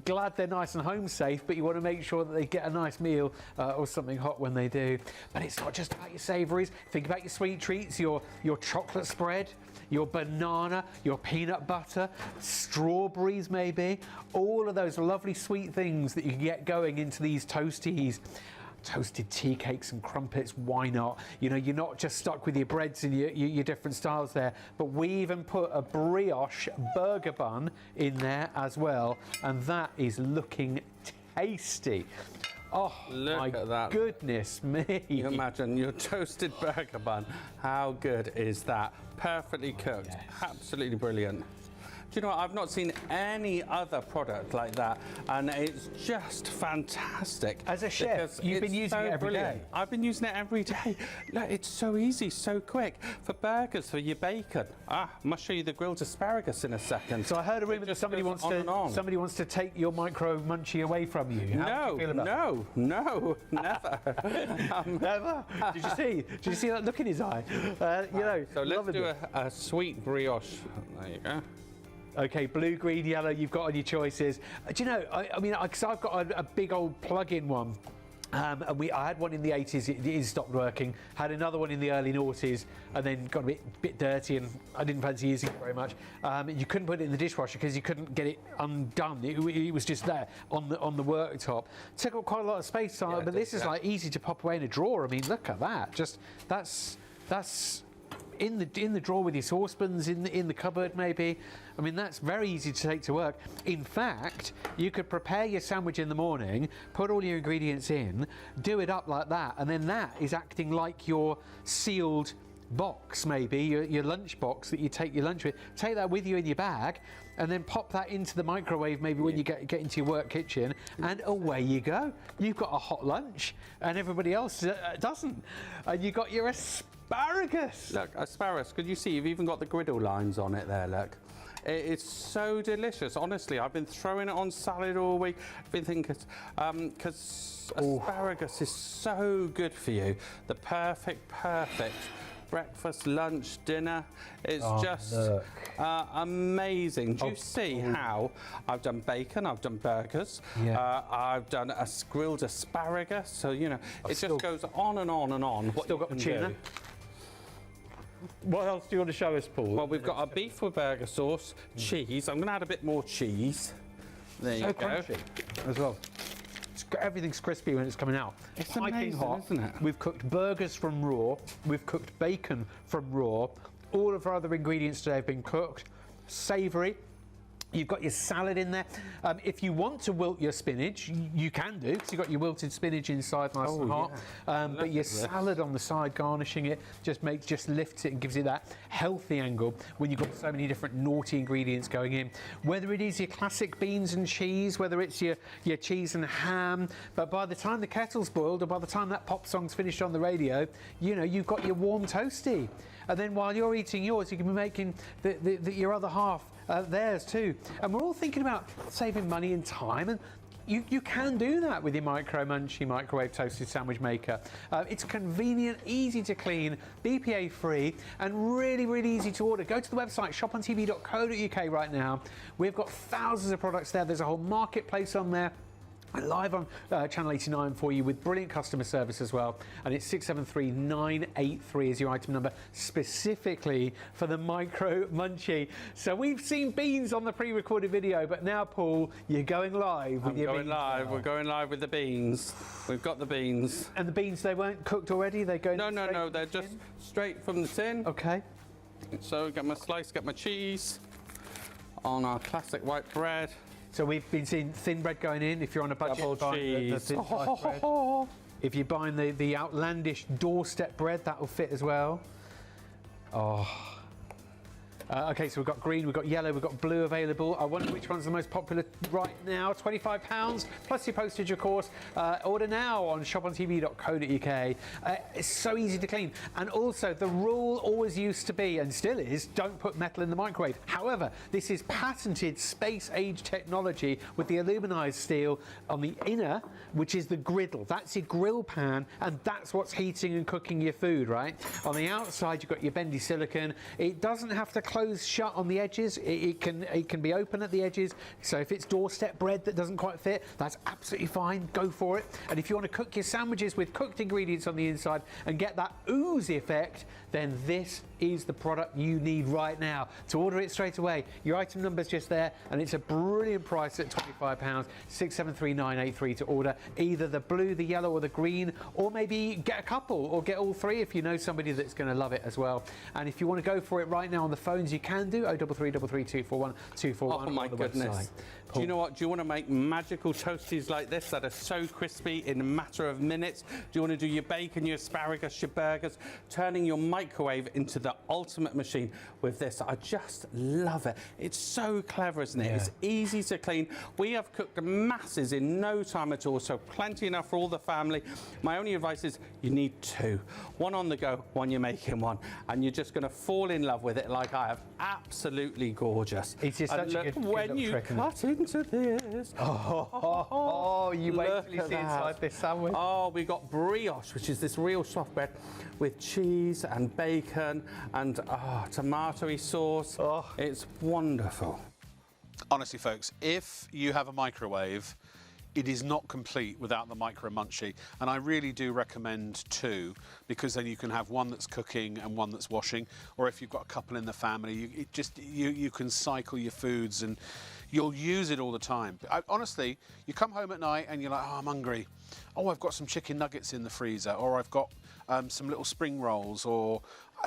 glad they're nice and home safe, but you want to make sure that they get a nice meal or something hot when they do. But it's not just about your savouries. Think about your sweet treats, your chocolate spread, your banana, your peanut butter, strawberries maybe, all of those lovely sweet things that you can get going into these toasties. Toasted tea cakes and crumpets, why not? You know, you're not just stuck with your breads and your different styles there, but we even put a brioche burger bun in there as well, and that is looking tasty. Oh, Look my at that. goodness me. You imagine your toasted burger bun. How good is that? Perfectly cooked. Yes. Absolutely brilliant. Do you know what? I've not seen any other product like that, and it's just fantastic. As a chef, because you've been it's using so it every brilliant. day. I've been using it every day. Look, it's so easy, so quick. For burgers, for your bacon. I must show you the grilled asparagus in a second. So I heard a rumour that just somebody goes wants on and on. to take your micro munchie away from you. How do you feel about No, never. Never. Did you see that look in his eye? You know. So let's loving do it. a sweet brioche. There you go. Okay, blue, green, yellow, you've got on your choices. Do you know, I mean, because I've got a big old plug-in one. And I had one in the 80s, it stopped working. Had another one in the early noughties, and then got a bit dirty, and I didn't fancy using it very much. You couldn't put it in the dishwasher because you couldn't get it undone. It was just there on the worktop. Took up quite a lot of space, but this is like easy to pop away in a drawer. I mean, look at that. Just that's in the drawer with your saucepans, in the cupboard maybe. I mean, that's very easy to take to work. In fact, you could prepare your sandwich in the morning, put all your ingredients in, do it up like that, and then that is acting like your sealed box, maybe, your lunch box that you take your lunch with. Take that with you in your bag, and then pop that into the microwave maybe when you get into your work kitchen, and away you go. You've got a hot lunch, and everybody else doesn't. And you got your asparagus. Look, asparagus, could you see you've even got the griddle lines on it there, look. It's so delicious. Honestly, I've been throwing it on salad all week. I've been thinking, because asparagus is so good for you. The perfect breakfast, lunch, dinner. It's just amazing. Do you see how I've done bacon, I've done burgers, I've done a grilled asparagus. So, you know, it just goes on and on and on. Still got the tuna. What else do you want to show us, Paul? Well, we've got our beef with burger sauce, cheese. I'm going to add a bit more cheese. There you go. Crunchy as well. Everything's crispy when it's coming out. It's amazing, hot, isn't it? We've cooked burgers from raw. We've cooked bacon from raw. All of our other ingredients today have been cooked. Savoury. You've got your salad in there. If you want to wilt your spinach, you can do, because you've got your wilted spinach inside, nice and hot. But your salad on the side, garnishing it, just lifts it and gives it that healthy angle when you've got so many different naughty ingredients going in. Whether it is your classic beans and cheese, whether it's your cheese and ham, but by the time the kettle's boiled, or by the time that pop song's finished on the radio, you know, you've got your warm toasty. And then while you're eating yours, you can be making your other half theirs too. And we're all thinking about saving money and time, and you can do that with your Micro Munchie microwave toasted sandwich maker. It's convenient, easy to clean, BPA free, and really, really easy to order. Go to the website shopontv.co.uk right now. We've got thousands of products there. There's a whole marketplace on there. Live on Channel 89 for you with brilliant customer service as well, and it's 673983 is your item number, specifically for the Micro Munchie. So we've seen beans on the pre-recorded video, but now, Paul, you're going live with your beans. We're going live with the beans. We've got the beans. And the beans, they weren't cooked already? They go No, they're just straight from the tin. Okay. So get my slice, get my cheese on our classic white bread. So we've been seeing thin bread going in. If you're on a budget, Double cheese. the thin sliced bread. If you're buying the outlandish doorstep bread, that will fit as well. Okay, so we've got green, we've got yellow, we've got blue available. I wonder which one's the most popular right now. £25 plus your postage, of course. Order now on shopontv.co.uk. It's so easy to clean. And also, the rule always used to be, and still is, don't put metal in the microwave. However, this is patented space-age technology with the aluminized steel on the inner, which is the griddle. That's your grill pan, and that's what's heating and cooking your food, right? On the outside, you've got your bendy silicone. It doesn't have to close shut on the edges. It can be open at the edges. So if it's doorstep bread that doesn't quite fit, that's absolutely fine. Go for it. And if you want to cook your sandwiches with cooked ingredients on the inside and get that oozy effect, then this is the product you need right now. To order it straight away, your item number's just there, and it's a brilliant price at £25, 673983 to order either the blue, the yellow, or the green, or maybe get a couple or get all three if you know somebody that's going to love it as well. And if you want to go for it right now on the phones, you can do 0333 241 241. Oh my goodness. Website. Do you know what? Do you want to make magical toasties like this that are so crispy in a matter of minutes? Do you want to do your bacon, your asparagus, your burgers, turning your microwave into the ultimate machine with this? I just love it. It's so clever, isn't it? Yeah. It's easy to clean. We have cooked masses in no time at all, so plenty enough for all the family. My only advice is you need two. One on the go, one you're making one, and you're just going to fall in love with it like I have. Absolutely gorgeous. It's just such a good when you trick, cut into this. You wait Look till you at see that. inside this sandwich. Oh, we got brioche, which is this real soft bread with cheese and bacon and tomatoey sauce. It's wonderful. Honestly, folks, if you have a microwave, it is not complete without the Micro Munchie, and I really do recommend 2, because then you can have one that's cooking and one that's washing, or if you've got a couple in the family, you can cycle your foods and you'll use it all the time. Honestly, you come home at night and you're like, oh, I'm hungry. Oh, I've got some chicken nuggets in the freezer, or I've got some little spring rolls, or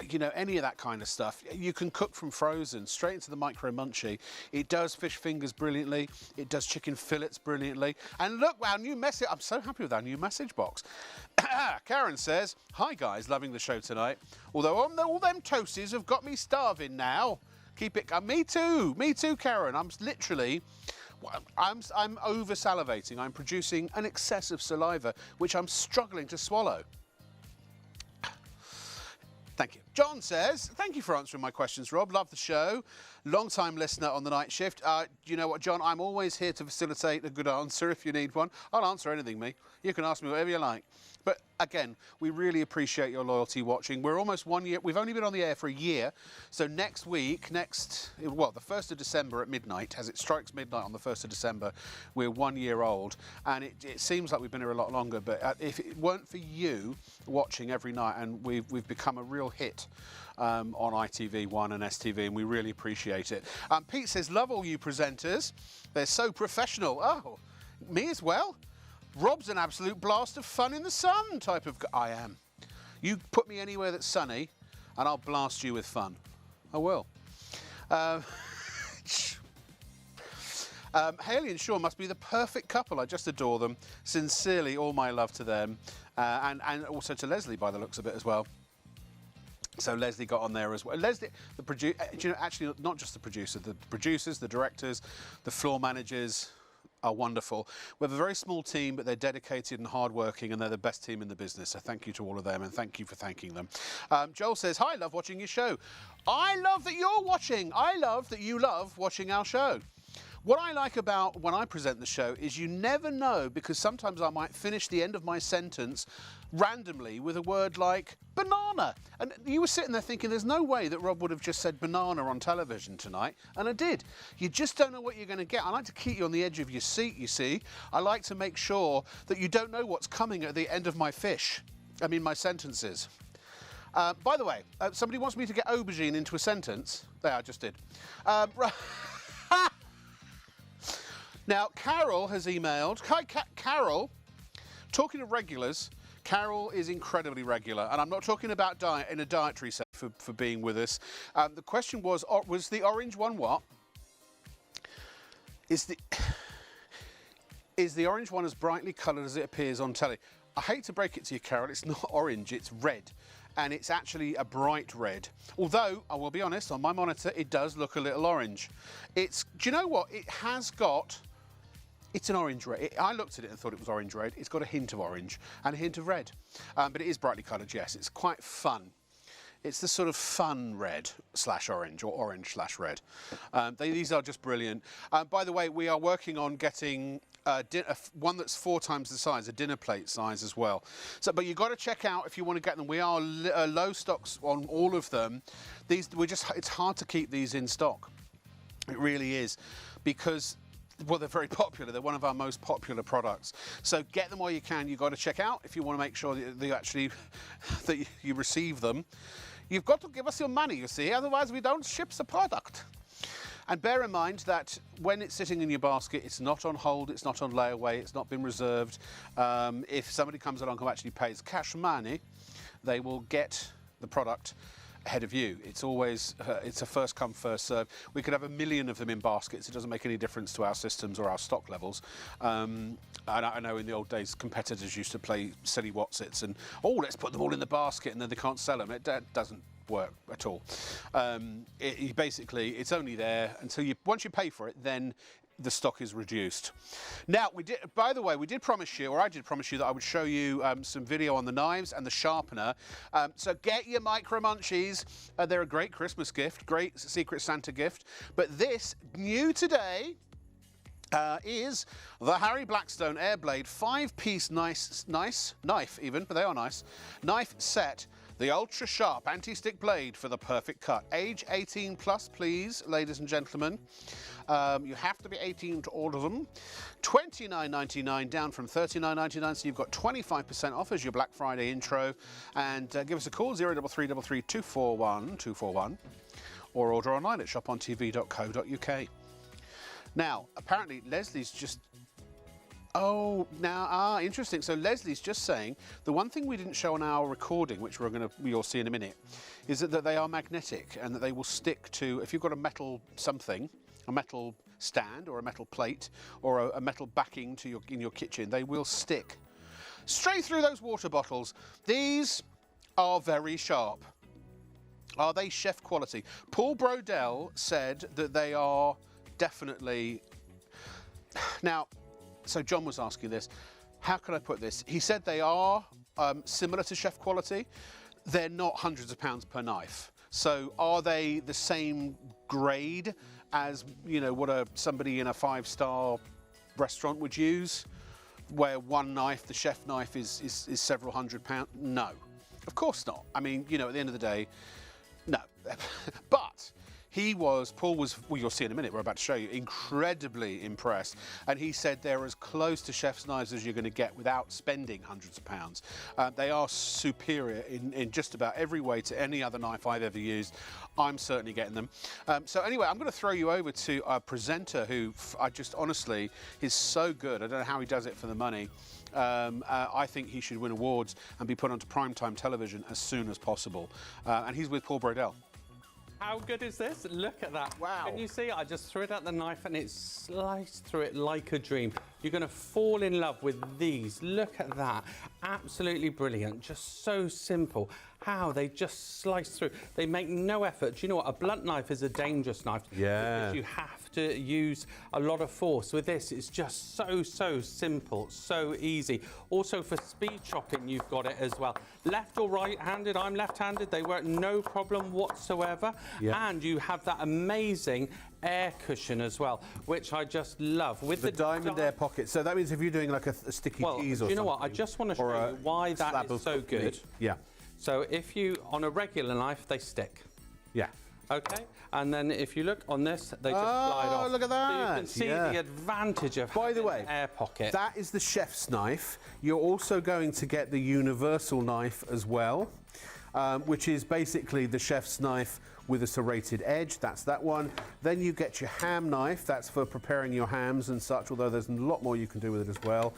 you know, any of that kind of stuff. You can cook from frozen straight into the Micro Munchie. It does fish fingers brilliantly. It does chicken fillets brilliantly. And look, our new message. I'm so happy with our new message box. Karen says, hi guys, loving the show tonight. Although all them toasties have got me starving now. Keep it. Me too, Karen. I'm literally. I'm over salivating. I'm producing an excess of saliva, which I'm struggling to swallow. Thank you. John says, thank you for answering my questions, Rob. Love the show. Long-time listener on the night shift. You know what, John? I'm always here to facilitate a good answer if you need one. I'll answer anything, me. You can ask me whatever you like. But again, we really appreciate your loyalty watching. We're almost 1 year. We've only been on the air for a year. So next week, the 1st of December at midnight, as it strikes midnight on the 1st of December, we're 1 year old. And it seems like we've been here a lot longer. But if it weren't for you watching every night, and we've become a real hit on ITV1 and STV, and we really appreciate it. Pete says, love all you presenters. They're so professional. Oh, me as well. Rob's an absolute blast of fun in the sun type of... I am. You put me anywhere that's sunny and I'll blast you with fun. I will. Haley and Sean must be the perfect couple. I just adore them. Sincerely, all my love to them. And also to Leslie, by the looks of it, as well. So Leslie got on there as well. Leslie, the producer, you know, actually not just the producer, the producers, the directors, the floor managers are wonderful. We have a very small team, but they're dedicated and hardworking, and they're the best team in the business. So thank you to all of them, and thank you for thanking them. Joel says, hi, love watching your show. I love that you're watching. I love that you love watching our show. What I like about when I present the show is you never know, because sometimes I might finish the end of my sentence randomly with a word like banana. And you were sitting there thinking there's no way that Rob would have just said banana on television tonight. And I did. You just don't know what you're going to get. I like to keep you on the edge of your seat, you see. I like to make sure that you don't know what's coming at the end of my my sentences. By the way, somebody wants me to get aubergine into a sentence. There, I just did. Now, Carol has emailed. Hi, Carol. Talking of regulars, Carol is incredibly regular, and I'm not talking about diet in a dietary sense for being with us. The question was the orange one what? Is the orange one as brightly coloured as it appears on telly? I hate to break it to you, Carol, it's not orange, it's red. And it's actually a bright red. Although, I will be honest, on my monitor, it does look a little orange. Do you know what? It's an orange red. I looked at it and thought it was orange red. It's got a hint of orange and a hint of red. But it is brightly coloured, yes. It's quite fun. It's the sort of fun red/orange or orange/red. These are just brilliant. By the way, we are working on getting one that's 4 times the size, a dinner plate size as well. But you've got to check out if you want to get them. We are low stocks on all of them. It's hard to keep these in stock. It really is, because well, they're very popular. They're one of our most popular products. So get them while you can. You've got to check out if you want to make sure that you receive them. You've got to give us your money, you see, otherwise we don't ship the product. And bear in mind that when it's sitting in your basket, it's not on hold, it's not on layaway, it's not been reserved. If somebody comes along who actually pays cash money, they will get the product ahead of you. It's always, it's a first come, first serve. We could have 1 million of them in baskets. It doesn't make any difference to our systems or our stock levels. I know in the old days, competitors used to play silly whatsits and, oh, let's put them all in the basket and then they can't sell them. It doesn't work at all. Basically, it's only there until once you pay for it, then the stock is reduced. Now, by the way, we did promise you, or I did promise you, that I would show you some video on the knives and the sharpener. So get your Micro Munchies. They're a great Christmas gift, great Secret Santa gift. But this, new today, is the Harry Blackstone Airblade 5-piece nice knife even, but they are nice, knife set. The ultra sharp anti-stick blade for the perfect cut. Age 18 plus, please, ladies and gentlemen. You have to be 18 to order them. $29.99 down from $39.99, so you've got 25% off as your Black Friday intro. And give us a call, 0333 241 241, or order online at shopontv.co.uk. Now, apparently Leslie's just... interesting. So Leslie's just saying the one thing we didn't show on our recording, which you'll see in a minute, is that they are magnetic and that they will stick to, if you've got a metal something, a metal stand or a metal plate or a metal backing in your kitchen, they will stick straight through those water bottles. These are very sharp. Are they chef quality? Paul Brodell said that they are definitely... Now, so John was asking this, how can I put this? He said they are similar to chef quality. They're not hundreds of pounds per knife. So are they the same grade as, you know, what somebody in a 5-star restaurant would use, where one knife, the chef knife, is several £100? No, of course not. I mean, you know, at the end of the day, no. But Paul was, well, you'll see in a minute, we're about to show you, incredibly impressed. And he said they're as close to chef's knives as you're going to get without spending hundreds of pounds. They are superior in just about every way to any other knife I've ever used. I'm certainly getting them. So anyway, I'm going to throw you over to our presenter who I just honestly is so good. I don't know how he does it for the money. I think he should win awards and be put onto primetime television as soon as possible. And he's with Paul Brodell. How good is this? Look at that. Wow. Can you see? I just threw it at the knife and it sliced through it like a dream. You're going to fall in love with these. Look at that. Absolutely brilliant. Just so simple. How they just slice through. They make no effort. Do you know what? A blunt knife is a dangerous knife. Yeah. Because you have to use a lot of force. With this, it's just so simple, so easy. Also for speed chopping, you've got it as well. Left or right-handed? I'm left-handed. They work no problem whatsoever. Yeah. And you have that amazing air cushion as well, which I just love. With the diamond air pocket. So that means if you're doing like a sticky keys or something. You know what? I just want to show you why that is so good. Yeah. So if you, on a regular knife, they stick. Yeah. Okay, and then if you look on this, they just slide off. Oh, look at that! So you can see the advantage of By the way, an air pocket. That is the chef's knife. You're also going to get the universal knife as well, which is basically the chef's knife with a serrated edge. That's that one. Then you get your ham knife. That's for preparing your hams and such, although there's a lot more you can do with it as well.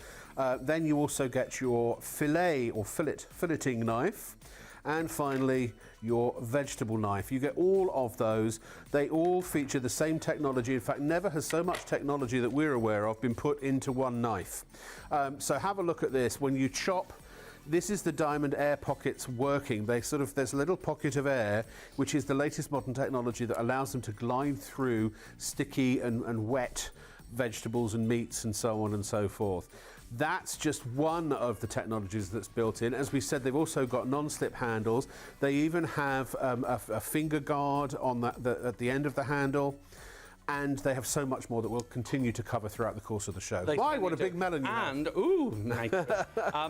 Then you also get your fillet or filleting knife. And finally, your vegetable knife. You get all of those. They all feature the same technology. In fact, never has so much technology that we're aware of been put into one knife. So have a look at this. When you chop, this is the diamond air pockets working. There's a little pocket of air, which is the latest modern technology that allows them to glide through sticky and wet vegetables and meats and so on and so forth. That's just one of the technologies that's built in. As we said, they've also got non-slip handles. They even have a finger guard on at the end of the handle. And they have so much more that we'll continue to cover throughout the course of the show. Why, what a big melon you have. And, ooh, nice.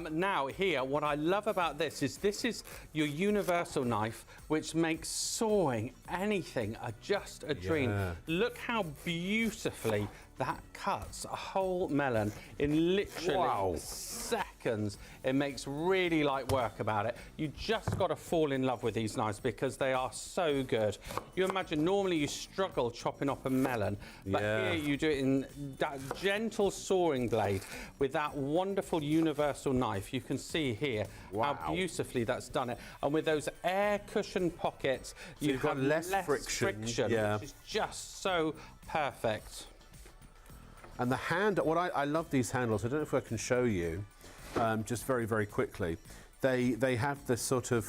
Now, here, what I love about this is your universal knife, which makes sawing anything just a dream. Yeah. Look how beautifully that cuts a whole melon in literally seconds. It makes really light work about it. You just got to fall in love with these knives because they are so good. You imagine normally you struggle chopping up a melon, but here you do it in that gentle sawing blade with that wonderful universal knife. You can see here how beautifully that's done it. And with those air cushion pockets, so you've got less friction, which is just so perfect. And the I love these handles. I don't know if I can show you, just very, very quickly. They have this sort of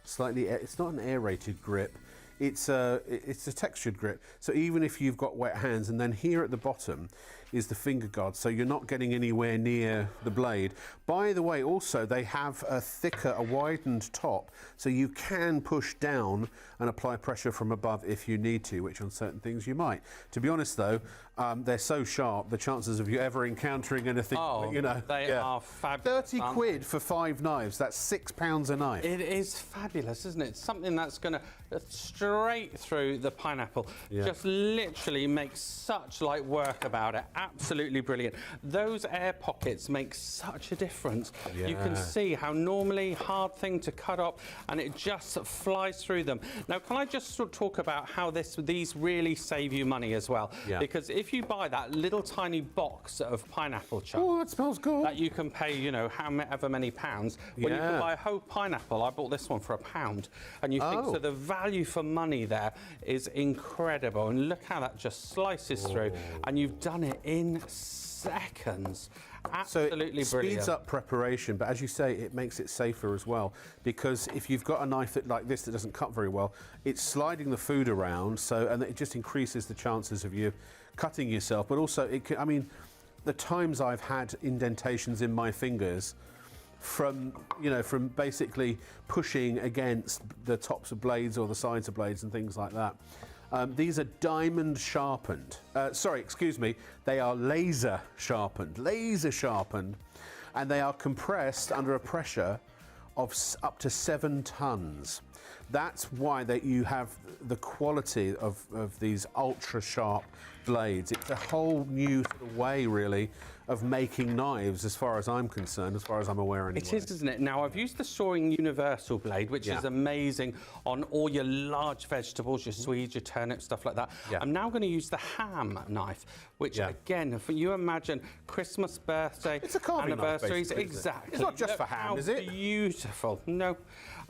slightly, it's not an aerated grip. it's a textured grip. So even if you've got wet hands, and then here at the bottom is the finger guard, so you're not getting anywhere near the blade. By the way, also they have a thicker, a widened top, so you can push down and apply pressure from above if you need to, which on certain things you might. To be honest though, they're so sharp, the chances of you ever encountering anything, you know. They are fabulous. 30 quid for 5 knives, that's £6 a knife. It is fabulous, isn't it? Something that's going to straight through the pineapple. Just literally make such light work about it. Absolutely brilliant. Those air pockets make such a difference. You can see how normally hard thing to cut up, and it just flies through them. Now, can I just sort of talk about how these really save you money as well? Because if you buy that little tiny box of pineapple chunks, oh, that smells good. That you can pay, you know, however many pounds. When you can buy a whole pineapple, I bought this one for £1, and you think so the value for money there is incredible. And look how that just slices through, and you've done it in seconds. Absolutely so it brilliant. Speeds up preparation, but as you say, it makes it safer as well, because if you've got a knife like this that doesn't cut very well, it's sliding the food around, and it just increases the chances of you cutting yourself. But also, I mean, the times I've had indentations in my fingers from basically pushing against the tops of blades or the sides of blades and things like that. These are diamond sharpened. Sorry, excuse me. They are laser sharpened, and they are compressed under a pressure of up to 7 tons. That's why you have the quality of these ultra sharp blades. It's a whole new sort of way, really, of making knives, as far as I'm concerned, as far as I'm aware anyway. It is, isn't it? Now, I've used the Sawing Universal blade, which is amazing on all your large vegetables, your Swedes, your turnips, stuff like that. I'm now going to use the ham knife, which, again, if you imagine Christmas, birthday, it's a carving anniversaries, knife, exactly. It's not just for ham, is it? Beautiful. No.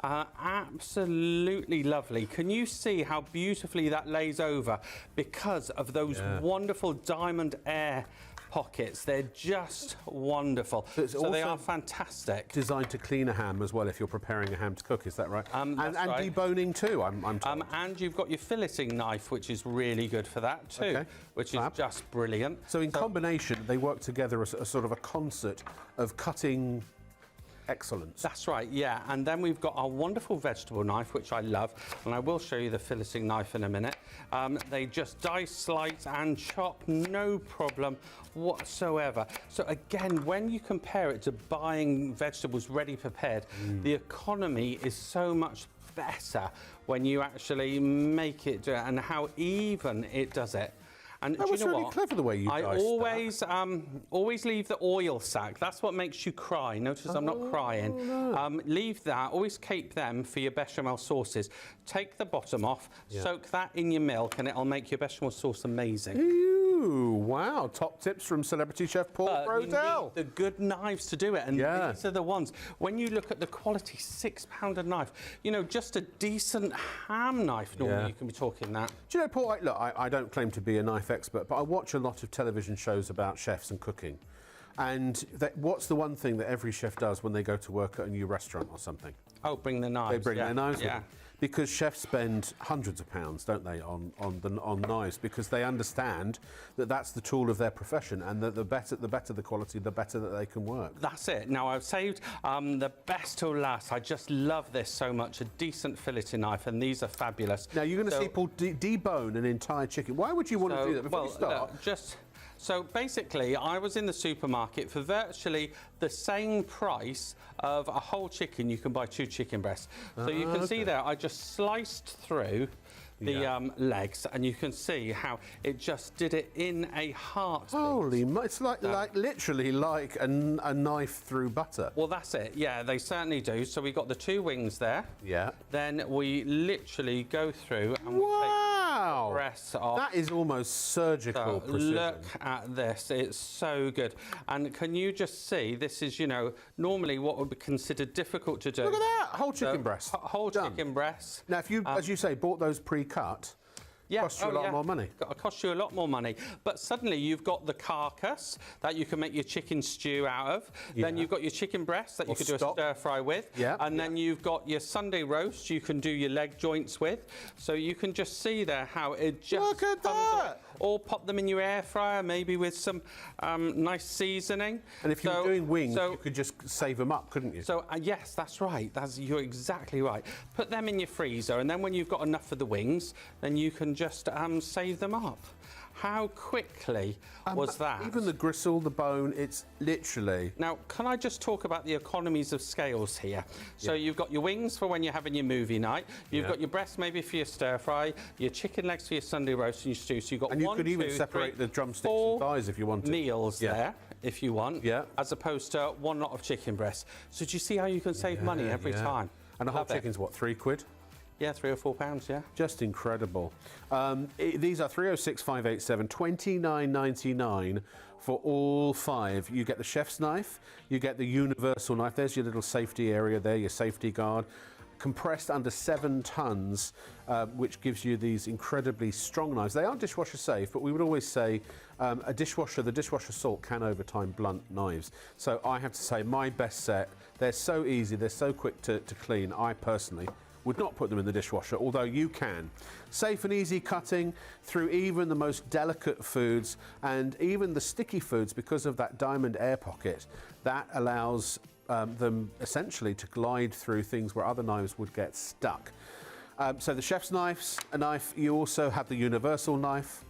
Absolutely lovely. Can you see how beautifully that lays over because of those wonderful diamond air pockets? They're just wonderful. So they are fantastic. Designed to clean a ham as well if you're preparing a ham to cook, is that right? And right. deboning too, I'm told. And you've got your filleting knife, which is really good for that too, which is just brilliant. So in combination, they work together as a sort of a concert of cutting excellence. That's right, yeah. And then we've got our wonderful vegetable knife, which I love, and I will show you the filleting knife in a minute. They just dice, slice and chop, no problem whatsoever. So again, when you compare it to buying vegetables ready prepared, the economy is so much better when you actually make it, and how even it does it. And that was really clever the way you diced that. Always leave the oil sac. That's what makes you cry. Notice I'm not crying. No. Leave that. Always keep them for your bechamel sauces. Take the bottom off, soak that in your milk, and it'll make your bechamel sauce amazing. Ooh, wow. Top tips from celebrity chef Paul Brodell. You need the good knives to do it, and these are the ones. When you look at the quality, £6 a knife, you know, just a decent ham knife, normally you can be talking that. Do you know, Paul, look, I don't claim to be a knife expert, but I watch a lot of television shows about chefs and cooking. And what's the one thing that every chef does when they go to work at a new restaurant or something? Oh, bring the knives. They bring their knives with them. Because chefs spend hundreds of pounds, don't they, on knives, because they understand that that's the tool of their profession, and that the better the quality, the better that they can work. That's it. Now, I've saved the best till last. I just love this so much. A decent filleting knife, and these are fabulous. Now, you're going to see Paul debone an entire chicken. Why would you want to do that before you start? So basically, I was in the supermarket for virtually the same price of a whole chicken. You can buy 2 chicken breasts. So you can see there, I just sliced through the legs, and you can see how it just did it in a heartbeat. Holy, it's like literally like a knife through butter. Well, that's it. Yeah, they certainly do. So we got the 2 wings there. Yeah. Then we literally go through and we take the breasts off. That is almost surgical precision. Look at this. It's so good. And can you just see, this is, you know, normally what would be considered difficult to do. Look at that, whole chicken breast. Whole chicken breast. Now, if you, as you say, bought those pre-cut, Yeah. Costs you a lot more money. Costs you a lot more money. But suddenly you've got the carcass that you can make your chicken stew out of. Then you've got your chicken breast that you could do a stir fry with. And then you've got your Sunday roast you can do your leg joints with. So you can just see there how it just Look at that! Or pop them in your air fryer, maybe with some nice seasoning. And if you were doing wings, you could just save them up, couldn't you? So yes, that's right. You're exactly right. Put them in your freezer, and then when you've got enough of the wings, then you can just save them up. How quickly was that? Even the gristle, the bone, it's literally... Now, can I just talk about the economies of scales here? So you've got your wings for when you're having your movie night. You've got your breast maybe for your stir fry, your chicken legs for your Sunday roast and your stew. So you've got and you could even separate the drumsticks and thighs if you wanted. Meals there, if you want, as opposed to one lot of chicken breasts. So do you see how you can save money every time? And the whole chicken's what, £3? Yeah, £3 or £4, yeah. Just incredible. These are 306,587, $29.99 for all 5. You get the chef's knife, you get the universal knife. There's your little safety area there, your safety guard. Compressed under 7 tons, which gives you these incredibly strong knives. They are dishwasher safe, but we would always say the dishwasher salt can over time blunt knives. So I have to say my best set, they're so easy, they're so quick to clean. I personally would not put them in the dishwasher, although you can. Safe and easy cutting through even the most delicate foods and even the sticky foods because of that diamond air pocket. That allows them essentially to glide through things where other knives would get stuck. So the chef's knife, you also have the universal knife,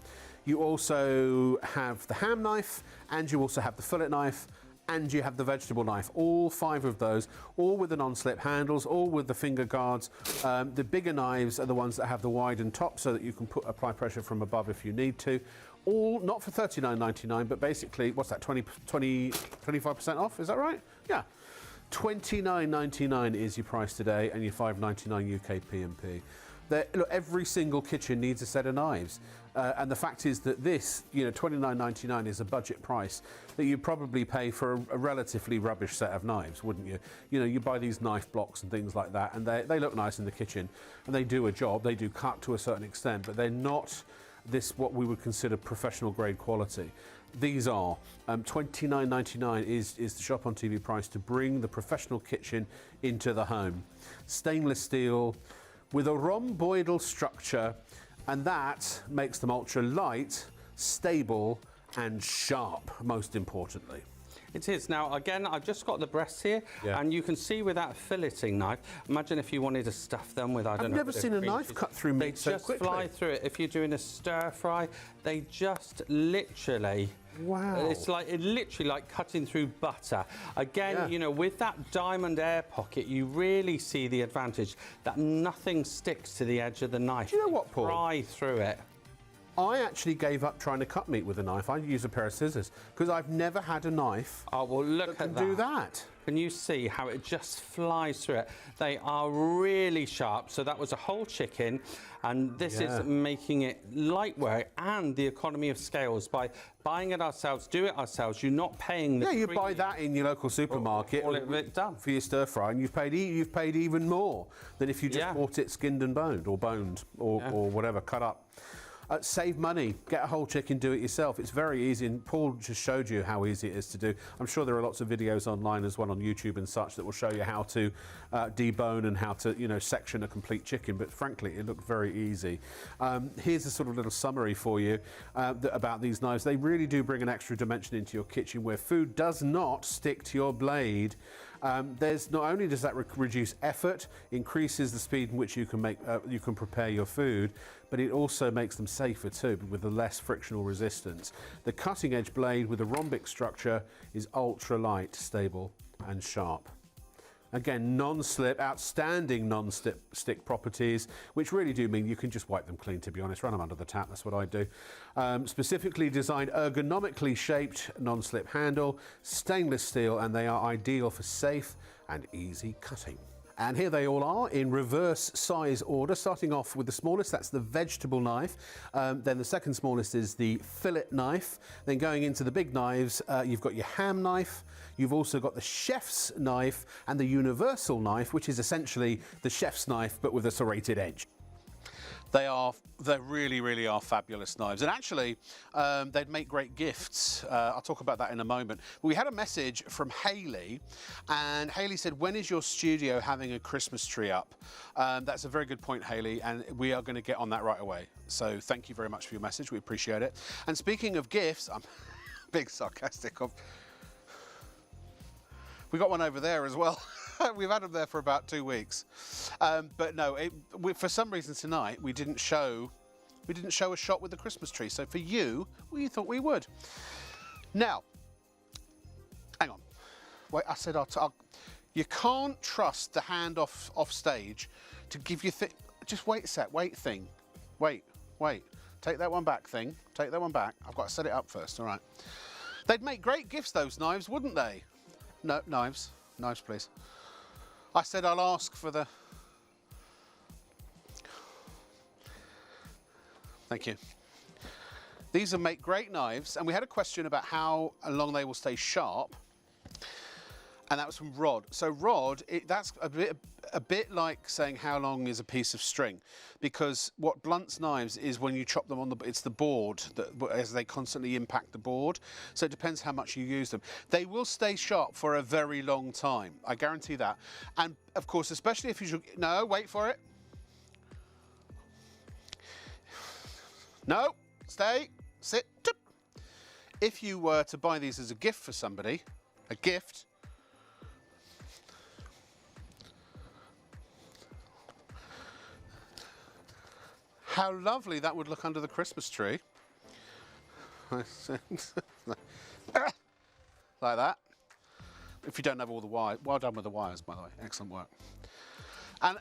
you also have the ham knife, and you also have the fillet knife, and you have the vegetable knife. All 5 of those, all with the non-slip handles, all with the finger guards. The bigger knives are the ones that have the widened top so that you can apply pressure from above if you need to. All not for $39.99, but basically, what's that, 25% off, is that right? Yeah. $29.99 is your price today, and your $5.99 UK P&P. Look, every single kitchen needs a set of knives, and the fact is that this, $29.99 is a budget price that you probably pay for a relatively rubbish set of knives, wouldn't you? You buy these knife blocks and things like that, and they look nice in the kitchen, and they do a job. They do cut to a certain extent, but they're not what we would consider professional grade quality. These are $29.99 is the ShopOnTV price to bring the professional kitchen into the home. Stainless steel with a rhomboidal structure, and that makes them ultra light, stable and sharp, most importantly. It is. Now, again, I've just got the breasts here, and you can see with that filleting knife, imagine if you wanted to stuff them with, I've never seen a knife cut through meat so quickly. They just fly through it. If you're doing a stir fry, they just literally... Wow. It's literally like cutting through butter. Again, with that diamond air pocket, you really see the advantage that nothing sticks to the edge of the knife. Do you know what, Paul? Fly through it. I actually gave up trying to cut meat with a knife. I use a pair of scissors because I've never had a knife that can do that. Can you see how it just flies through it? They are really sharp. So that was a whole chicken, and this is making it lightweight and the economy of scales. By buying it ourselves, do it ourselves, you're not paying the you buy that in your local supermarket for your stir fry, and you've paid even more than if you just bought it skinned and boned or whatever, cut up. Save money, get a whole chicken, do it yourself. It's very easy, and Paul just showed you how easy it is to do. I'm sure there are lots of videos online as well on YouTube and such that will show you how to debone and how to, section a complete chicken, but frankly, it looked very easy. Here's a sort of little summary for you about these knives. They really do bring an extra dimension into your kitchen where food does not stick to your blade. There's not only does that reduce effort, increases the speed in which you can prepare your food, but it also makes them safer too, with the less frictional resistance. The cutting edge blade with a rhombic structure is ultra light, stable and sharp. Again, non-slip, outstanding non-stick properties, which really do mean you can just wipe them clean, to be honest. Run them under the tap, that's what I do. Specifically designed, ergonomically shaped non-slip handle, stainless steel, and they are ideal for safe and easy cutting. And here they all are in reverse size order, starting off with the smallest, that's the vegetable knife. Then the second smallest is the fillet knife. Then going into the big knives, you've got your ham knife. You've also got the chef's knife and the universal knife, which is essentially the chef's knife, but with a serrated edge. They really, really are fabulous knives. And actually, they'd make great gifts. I'll talk about that in a moment. We had a message from Hayley, and Hayley said, when is your studio having a Christmas tree up? That's a very good point, Hayley, and we are going to get on that right away. So thank you very much for your message. We appreciate it. And speaking of gifts, I'm being sarcastic. We got one over there as well. We've had them there for about 2 weeks. But no, for some reason tonight we didn't show a shot with the Christmas tree. So for you, we thought we would. Now, hang on. Wait, I said you can't trust the hand off stage to give you just wait a sec. Wait thing. Wait. Take that one back thing. Take that one back. I've got to set it up first. All right. They'd make great gifts, those knives, wouldn't they? No, knives. Knives, please. I said I'll ask for the... Thank you. These will make great knives, and we had a question about how long they will stay sharp, and that was from Rod. So Rod, that's a bit like saying how long is a piece of string, because what blunts knives is when you chop them on it's the board that as they constantly impact the board. So it depends how much you use them. They will stay sharp for a very long time. I guarantee that. And of course, especially if you no, wait for it. No, stay, sit. If you were to buy these as a gift for somebody, a gift. How lovely that would look under the Christmas tree. Like that. If you don't have all the wires. Well done with the wires, by the way. Excellent work. And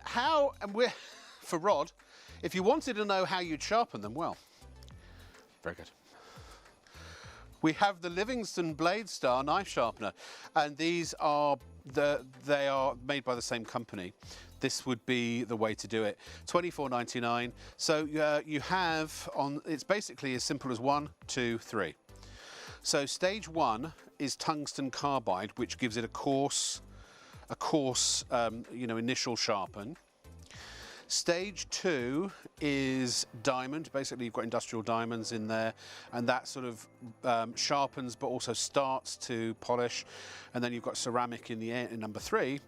for Rod, if you wanted to know how you'd sharpen them, well, very good. We have the Livingston Blade Star knife sharpener, and these are they are made by the same company. This would be the way to do it. $24.99. So you have it's basically as simple as 1, 2, 3. So stage 1 is tungsten carbide, which gives it a coarse, initial sharpen. Stage 2 is diamond. Basically, you've got industrial diamonds in there, and that sort of sharpens, but also starts to polish. And then you've got ceramic in number 3,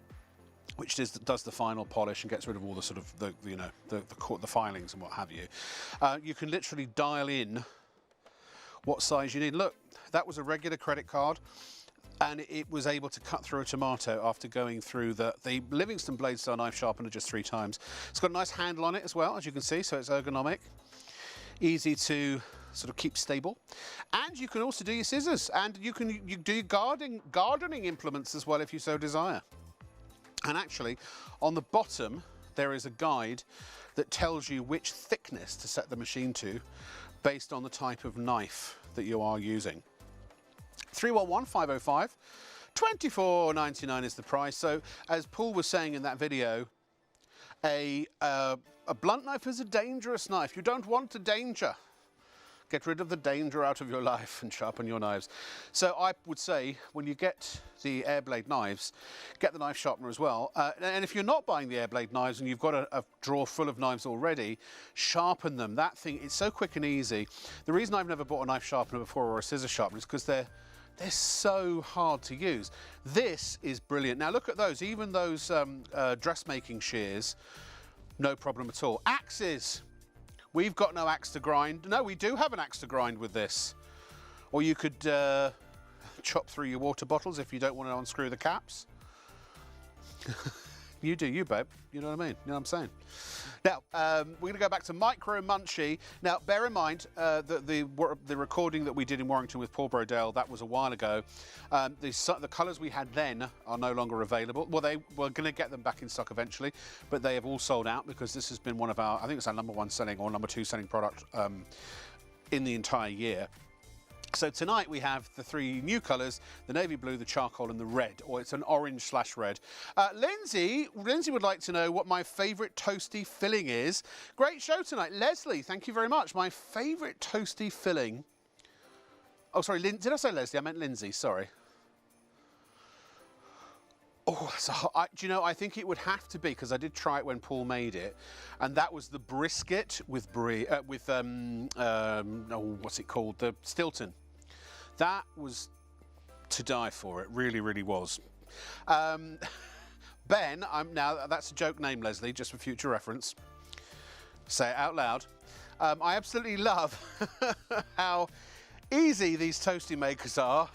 which does the final polish and gets rid of all the sort of the filings and what have you. You can literally dial in what size you need. Look, that was a regular credit card, and it was able to cut through a tomato after going through the Livingston Blade Star knife sharpener just 3 times. It's got a nice handle on it as well, as you can see, so it's ergonomic, easy to sort of keep stable. And you can also do your scissors, and you do your gardening implements as well if you so desire. And actually, on the bottom, there is a guide that tells you which thickness to set the machine to based on the type of knife that you are using. 311-505, $24.99 is the price. So, as Paul was saying in that video, a blunt knife is a dangerous knife. You don't want the danger. Get rid of the danger out of your life and sharpen your knives. So I would say, when you get the air blade knives, get the knife sharpener as well. And if you're not buying the air blade knives and you've got a drawer full of knives already, sharpen them. That thing, it's so quick and easy. The reason I've never bought a knife sharpener before or a scissor sharpener is because they're so hard to use. This is brilliant. Now look at those, even those dressmaking shears, no problem at all. Axes. We've got no axe to grind. No, we do have an axe to grind with this. Or you could chop through your water bottles if you don't want to unscrew the caps. You do you, babe. You know what I mean? You know what I'm saying? Now, we're going to go back to Micro Munchie. Now, bear in mind that the recording that we did in Warrington with Paul Brodell, that was a while ago. The colours we had then are no longer available. Well, we're going to get them back in stock eventually, but they have all sold out because this has been one of our, I think it's our #1 selling or #2 selling product in the entire year. So tonight we have the 3 new colours, the navy blue, the charcoal and the red, or it's an orange/red. Lindsay would like to know what my favourite toasty filling is. Great show tonight. Leslie, thank you very much. My favourite toasty filling. Oh, sorry, did I say Leslie? I meant Lindsay, sorry. Oh, do you know, I think it would have to be, because I did try it when Paul made it, and that was the brisket with what's it called? The Stilton. That was to die for. It really, really was. Ben, now that's a joke name, Leslie, just for future reference. Say it out loud. I absolutely love how easy these toasty makers are.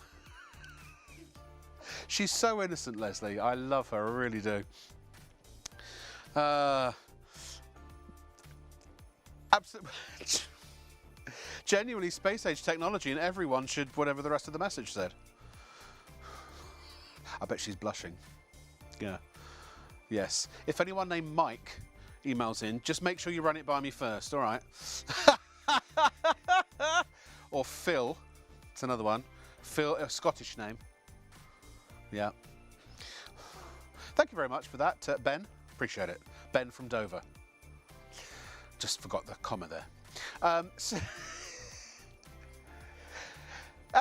She's so innocent, Leslie. I love her, I really do. Absolutely. Genuinely space-age technology, and everyone should, whatever the rest of the message said. I bet she's blushing. Yeah. Yes. If anyone named Mike emails in, just make sure you run it by me first, all right? Or Phil. It's another one. Phil, a Scottish name. Yeah. Thank you very much for that, Ben. Appreciate it. Ben from Dover. Just forgot the comma there.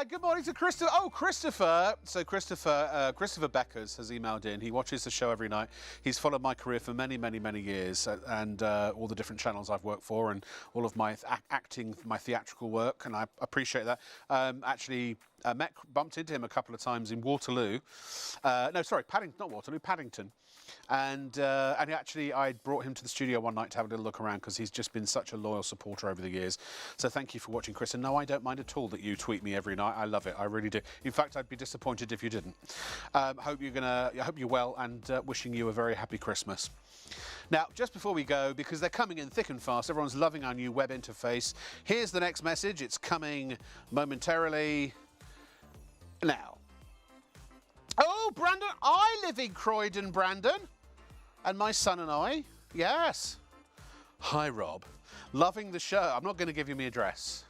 Good morning to Christopher. Oh, Christopher. So Christopher Beckers has emailed in. He watches the show every night. He's followed my career for many, many, many years, and all the different channels I've worked for, and all of my acting, my theatrical work, and I appreciate that. Actually, bumped into him a couple of times in Waterloo. No, sorry, not Waterloo, Paddington. And actually, I brought him to the studio one night to have a little look around, because he's just been such a loyal supporter over the years. So thank you for watching, Chris. And no, I don't mind at all that you tweet me every night. I love it. I really do. In fact, I'd be disappointed if you didn't. I hope you're well, and wishing you a very happy Christmas. Now, just before we go, because they're coming in thick and fast, everyone's loving our new web interface. Here's the next message. It's coming momentarily now. Oh, Brandon, I live in Croydon, Brandon. And my son and I, yes. Hi, Rob. Loving the show. I'm not going to give you my address.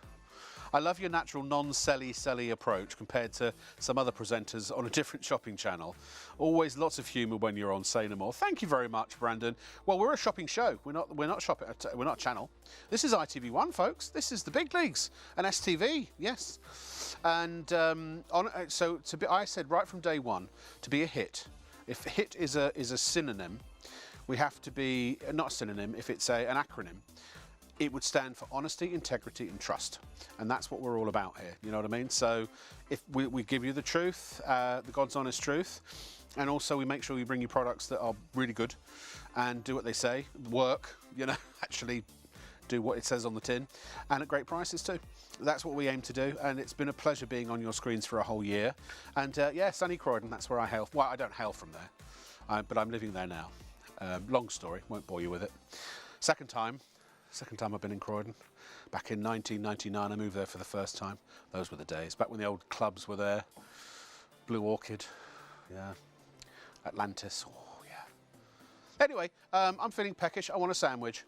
I love your natural non-selly approach compared to some other presenters on a different shopping channel. Always lots of humour when you're on Say No More. Thank you very much, Brandon. Well, we're a shopping show. We're not shopping. We're not a channel. This is ITV1, folks. This is the big leagues, and STV. Yes. And I said right from day one, to be a hit, if hit is a synonym, we have to be not a synonym. If it's an acronym, it would stand for honesty, integrity, and trust. And that's what we're all about here. You know what I mean? So if we give you the truth, the God's honest truth, and also we make sure we bring you products that are really good and do what they say, work, you know, actually do what it says on the tin, and at great prices too. That's what we aim to do, and it's been a pleasure being on your screens for a whole year. And yeah, sunny Croydon, that's where I hail. Well, I don't hail from there, but I'm living there now. Long story, won't bore you with it. Second time I've been in Croydon. Back in 1999, I moved there for the first time. Those were the days, back when the old clubs were there. Blue Orchid, yeah. Atlantis, oh yeah. Anyway, I'm feeling peckish, I want a sandwich.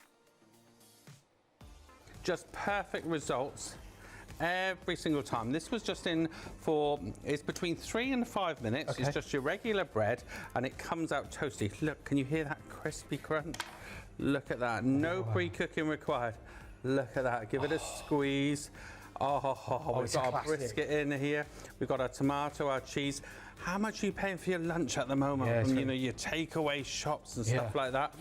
Just perfect results every single time. This was just in for, it's between 3 and 5 minutes. Okay. It's just your regular bread, and it comes out toasty. Look, can you hear that crispy crunch? Look at that. No pre-cooking required. Look at that. Give it a squeeze. We've got our brisket in here. We've got our tomato, our cheese. How much are you paying for your lunch at the moment from, your takeaway shops and stuff like that?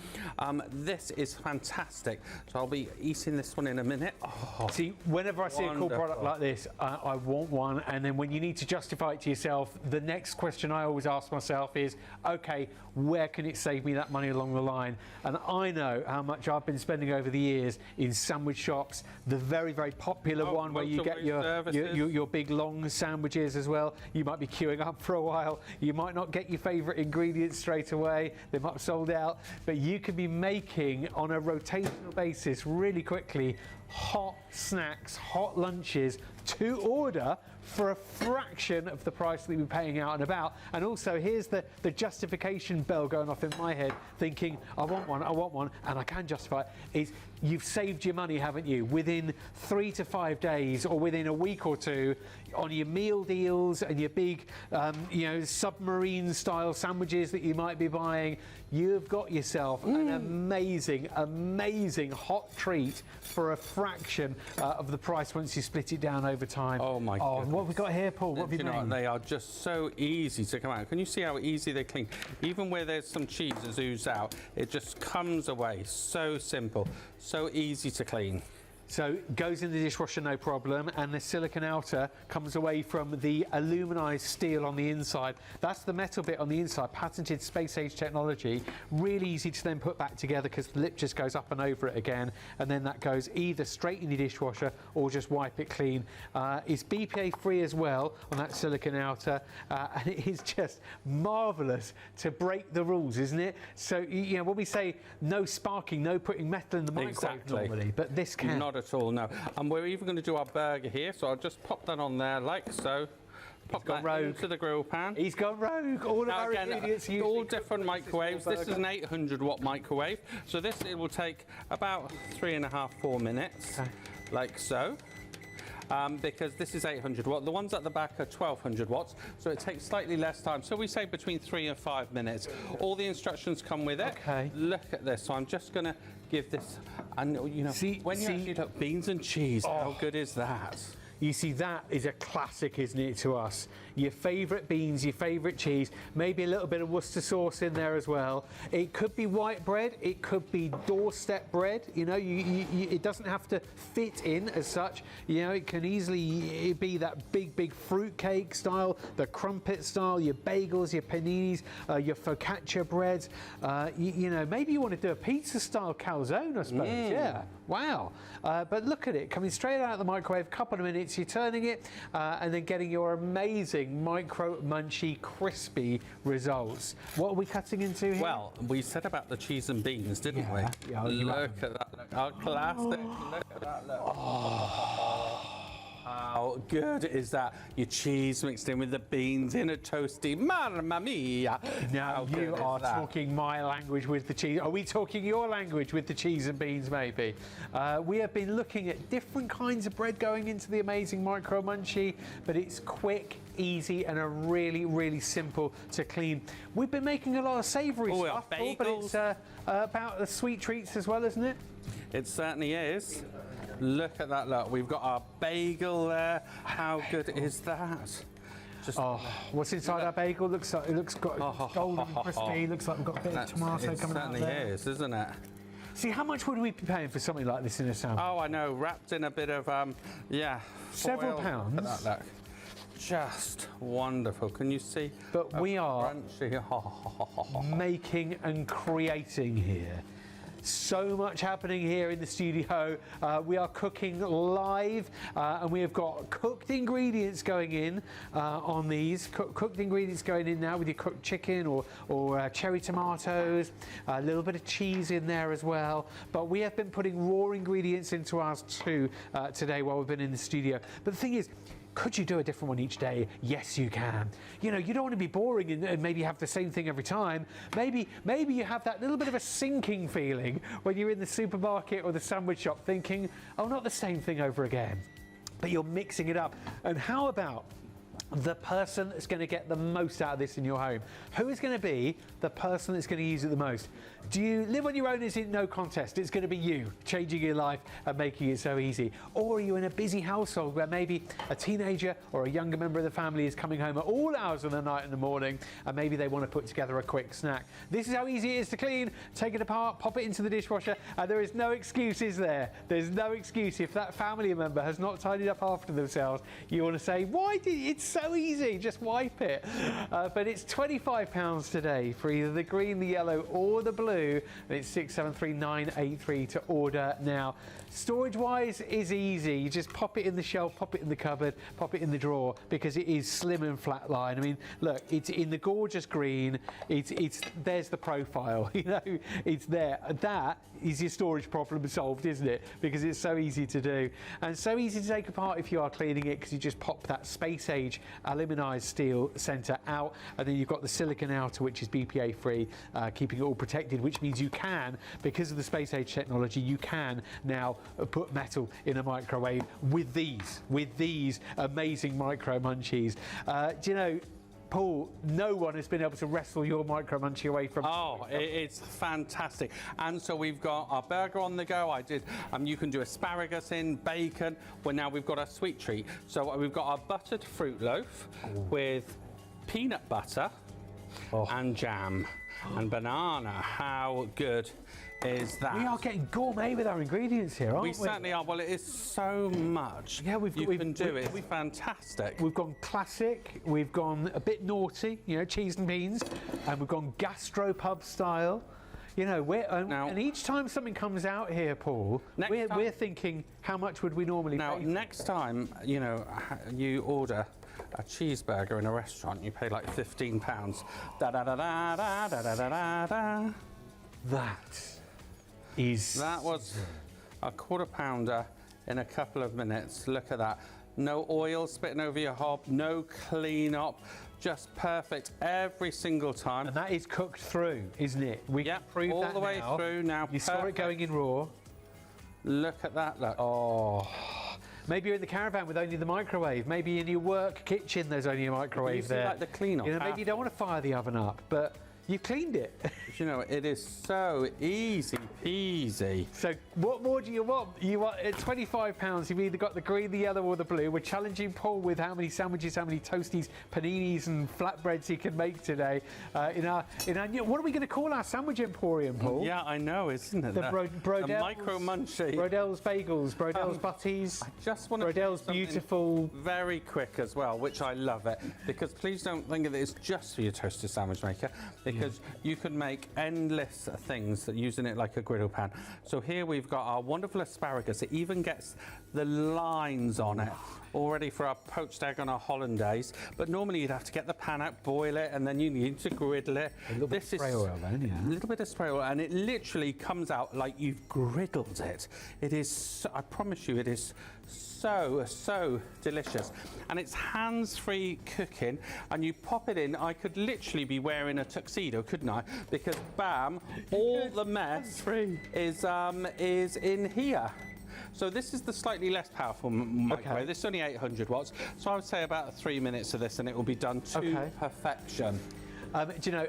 This is fantastic. So I'll be eating this one in a minute. Oh, see, whenever I see a cool product like this, I want one. And then when you need to justify it to yourself, the next question I always ask myself is, okay, where can it save me that money along the line? And I know how much I've been spending over the years in sandwich shops. The very, very popular one where you get your big long sandwiches as well. You might be queuing up for a while. You might not get your favourite ingredients straight away. They might have sold out. But you could be making, on a rotational basis, really quickly, hot snacks, hot lunches to order for a fraction of the price that we're paying out and about. And also, here's the justification bell going off in my head, thinking, I want one, and I can justify it, is you've saved your money, haven't you? Within 3 to 5 days, or within a week or two, on your meal deals and your big, submarine-style sandwiches that you might be buying, you've got yourself an amazing, amazing hot treat for a fraction of the price once you split it down over time. Oh my goodness. What have we got here, Paul? What have you Do you know made? what? They are just so easy to come out. Can you see how easy they clean? Even where there's some cheese that's oozed out, it just comes away. So simple, so easy to clean. So goes in the dishwasher, no problem, and the silicone outer comes away from the aluminized steel on the inside. That's the metal bit on the inside, patented space-age technology. Really easy to then put back together because the lip just goes up and over it again, and then that goes either straight in the dishwasher or just wipe it clean. It's BPA-free as well on that silicone outer, and it is just marvellous to break the rules, isn't it? So, you know, when we say no sparking, no putting metal in the microwave normally, but this can. Not at all, no. And we're even going to do our burger here, so I'll just pop that on there like so. Pop that into the grill pan. He's gone rogue. All of our ingredients are all different microwaves. This is an 800-watt microwave, so this it will take about 3.5–4 minutes, like so. Because this is 800 watt. The ones at the back are 1200 watts, so it takes slightly less time. So we say between 3 and 5 minutes. All the instructions come with it. Okay. Look at this. So I'm just going to give this, and you know, when you actually look, beans and cheese, how good is that? You see, that is a classic, isn't it, to us? Your favourite beans, your favourite cheese, maybe a little bit of Worcester sauce in there as well. It could be white bread, it could be doorstep bread. You know, it doesn't have to fit in as such. You know, it can easily be that big fruit cake style, the crumpet style, your bagels, your paninis, your focaccia breads. You know, maybe you want to do a pizza style calzone, I suppose. Yeah. Wow. But look at it, coming straight out of the microwave, couple of minutes, you're turning it, and then getting your amazing micro munchy crispy results. What are we cutting into here? Well, we said about the cheese and beans, didn't we? Yeah, look at that, look. How classic, look at that, look. How good is that? Your cheese mixed in with the beans in a toasty, mamma mia. Now you are talking my language with the cheese. Are we talking your language with the cheese and beans, maybe? We have been looking at different kinds of bread going into the amazing micro munchie, but it's quick, easy, and a really simple to clean. We've been making a lot of savoury stuff, but it's about the sweet treats as well, isn't it? It certainly is. Look at that, look. We've got our bagel there. How good is that? Just what's inside our bagel? Looks like it looks golden crispy. Looks like we've got a bit of tomato coming out there. It certainly is, isn't it? See, how much would we be paying for something like this in a salad? Oh, I know. Wrapped in a bit of several pounds. Look at that, look. Just wonderful. Can you see? But we are crunchy. making and creating here. So much happening here in the studio. We are cooking live, and we have got cooked ingredients going in on these. Cooked ingredients going in now with your cooked chicken or cherry tomatoes, a little bit of cheese in there as well. But we have been putting raw ingredients into ours too today while we've been in the studio. But the thing is, could you do a different one each day? Yes, you can. You know, you don't want to be boring and maybe have the same thing every time. Maybe you have that little bit of a sinking feeling when you're in the supermarket or the sandwich shop thinking, oh, not the same thing over again. But you're mixing it up. And how about the person that's going to get the most out of this in your home? Who is going to be the person that's going to use it the most? Do you live on your own? Is it no contest? It's going to be you changing your life and making it so easy. Or are you in a busy household where maybe a teenager or a younger member of the family is coming home at all hours of the night and the morning, and maybe they want to put together a quick snack? This is how easy it is to clean. Take it apart, pop it into the dishwasher, and there is no excuse, is there? There's no excuse. If that family member has not tidied up after themselves, you want to say, why did it's so easy, just wipe it. But it's £25 today for either the green, the yellow or the blue, and it's 673983 to order now. Storage wise is easy. You just pop it in the shelf, pop it in the cupboard, pop it in the drawer, because it is slim and flat line. I mean, look, it's in the gorgeous green. It's there's the profile, you know, it's there. That is your storage problem solved, isn't it? Because it's so easy to do and so easy to take apart if you are cleaning it, because you just pop that space age aluminized steel center out, and then you've got the silicone outer, which is BPA free, keeping it all protected, which means you can, because of the space age technology, you can now put metal in a microwave with these amazing micro munchies. Do you know, Paul, no one has been able to wrestle your micro munchie away from. Oh, it's fantastic. And so we've got our burger on the go. I did. You can do asparagus in, bacon. Well, now we've got our sweet treat. So we've got our buttered fruit loaf with peanut butter and jam and banana. How good is that? We are getting gourmet with our ingredients here, aren't we? We certainly are. Well, it is so much. Yeah, you can do it. It's fantastic. We've gone classic. We've gone a bit naughty, you know, cheese and beans, and we've gone gastropub style. You know, and each time something comes out here, Paul, we're thinking, how much would we normally pay? Next time, you know, you order a cheeseburger in a restaurant, you pay like £15. Da da da da da da da da da. That was a quarter pounder in a couple of minutes. Look at that. No oil spitting over your hob, no clean up, just perfect every single time. And that is cooked through, isn't it? We can prove all that the way through now. You saw it going in raw. Look at that, look. Oh. Maybe you're in the caravan with only the microwave. Maybe in your work kitchen there's only a microwave there. Like the clean up. You know, maybe you don't want to fire the oven up, but you've cleaned it. You know, it is so easy peasy. So what more do you want? You want at £25, you've either got the green, the yellow or the blue. We're challenging Paul with how many sandwiches, how many toasties, paninis and flatbreads he can make today. In our, what are we going to call our sandwich emporium, Paul? Yeah, I know, isn't it? The Brodell's, micro munchie. Brodell's bagels, Brodell's butties. I just want to Brodell's beautiful. Very quick as well, which I love it. Because please don't think that it's just for your toaster sandwich maker. Because you could make endless things using it like a griddle pan. So here we've got our wonderful asparagus. It even gets the lines on it already for our poached egg on our hollandaise. But normally you'd have to get the pan out, boil it, and then you need to griddle it. A little bit of spray oil then, yeah. A little bit of spray oil, and it literally comes out like you've griddled it. It is, I promise you, it is so delicious. And it's hands-free cooking, and you pop it in. I could literally be wearing a tuxedo, couldn't I? Because bam, all the mess is in here. So this is the slightly less powerful microwave. Okay. This is only 800 watts. So I would say about 3 minutes of this and it will be done to perfection. Do you know,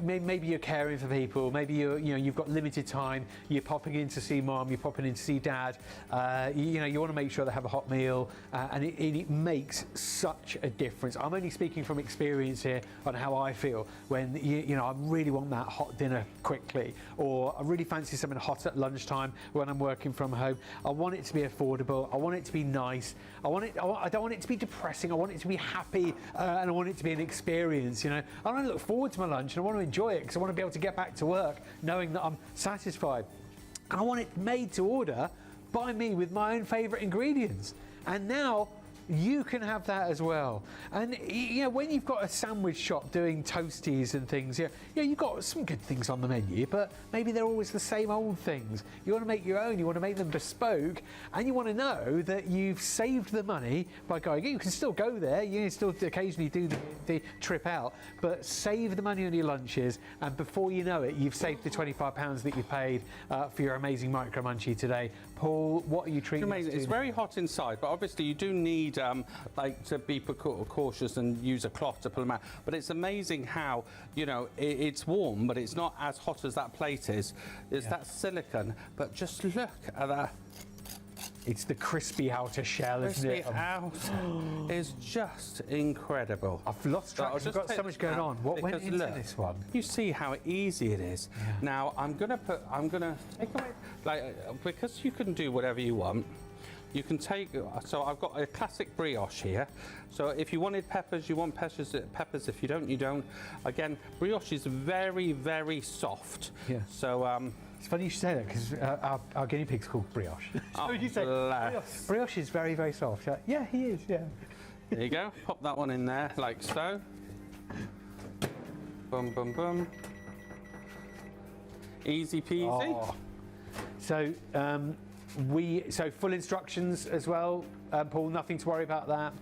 maybe you're caring for people, maybe you've got limited time, you're popping in to see mom, you're popping in to see dad, you want to make sure they have a hot meal, and it makes such a difference. I'm only speaking from experience here on how I feel when, I really want that hot dinner quickly, or I really fancy something hot at lunchtime when I'm working from home. I want it to be affordable, I want it to be nice, I don't want it to be depressing, I want it to be happy, and I want it to be an experience, I want to look forward to my lunch and I want to enjoy it because I want to be able to get back to work knowing that I'm satisfied. And I want it made to order by me with my own favourite ingredients. And now you can have that as well. And when you've got a sandwich shop doing toasties and things, you've got some good things on the menu, but maybe they're always the same old things. You want to make your own, you want to make them bespoke, and you want to know that you've saved the money by going. You can still go there, you can still occasionally do the trip out, but save the money on your lunches, and before you know it, you've saved the £25 that you paid for your amazing micro munchie today. Paul, what are you treating us to? It's very hot inside, but obviously you do need to be cautious and use a cloth to pull them out. But it's amazing how, it's warm, but it's not as hot as that plate is. It's that silicone, but just look at that. It's the crispy outer shell, isn't it? Crispy out is just incredible. I've lost track. I've got so much going on. What went into this one? You see how easy it is. Yeah. Now I'm gonna take away, because you can do whatever you want. You can take, so I've got a classic brioche here. So if you wanted peppers, you want peppers. If you don't, you don't. Again, brioche is very, very soft. Yeah. So it's funny you should say that because our guinea pig's called brioche. So you say brioche is very, very soft. Yeah, he is. Yeah. There you go. Pop that one in there like so. Boom, boom, boom. Easy peasy. Oh. So. So full instructions as well, Paul, nothing to worry about that.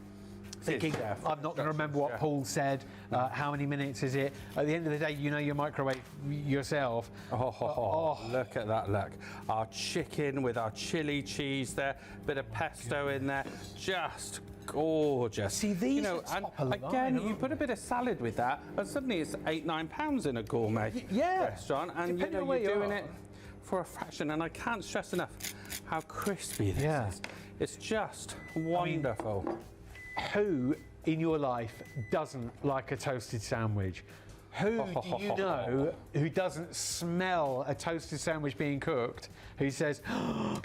thinking, I'm not going to remember what Paul said, how many minutes is it. At the end of the day, you know your microwave yourself. Look at that, look. Our chicken with our chili cheese there, bit of pesto in there, just gorgeous. See, these and again, you put a bit of salad with that, and suddenly it's £8–9 in a gourmet restaurant, and you're doing it for a fraction. And I can't stress enough how crispy this is. It's just wonderful. Who in your life doesn't like a toasted sandwich? Who do you know who doesn't smell a toasted sandwich being cooked? Who says,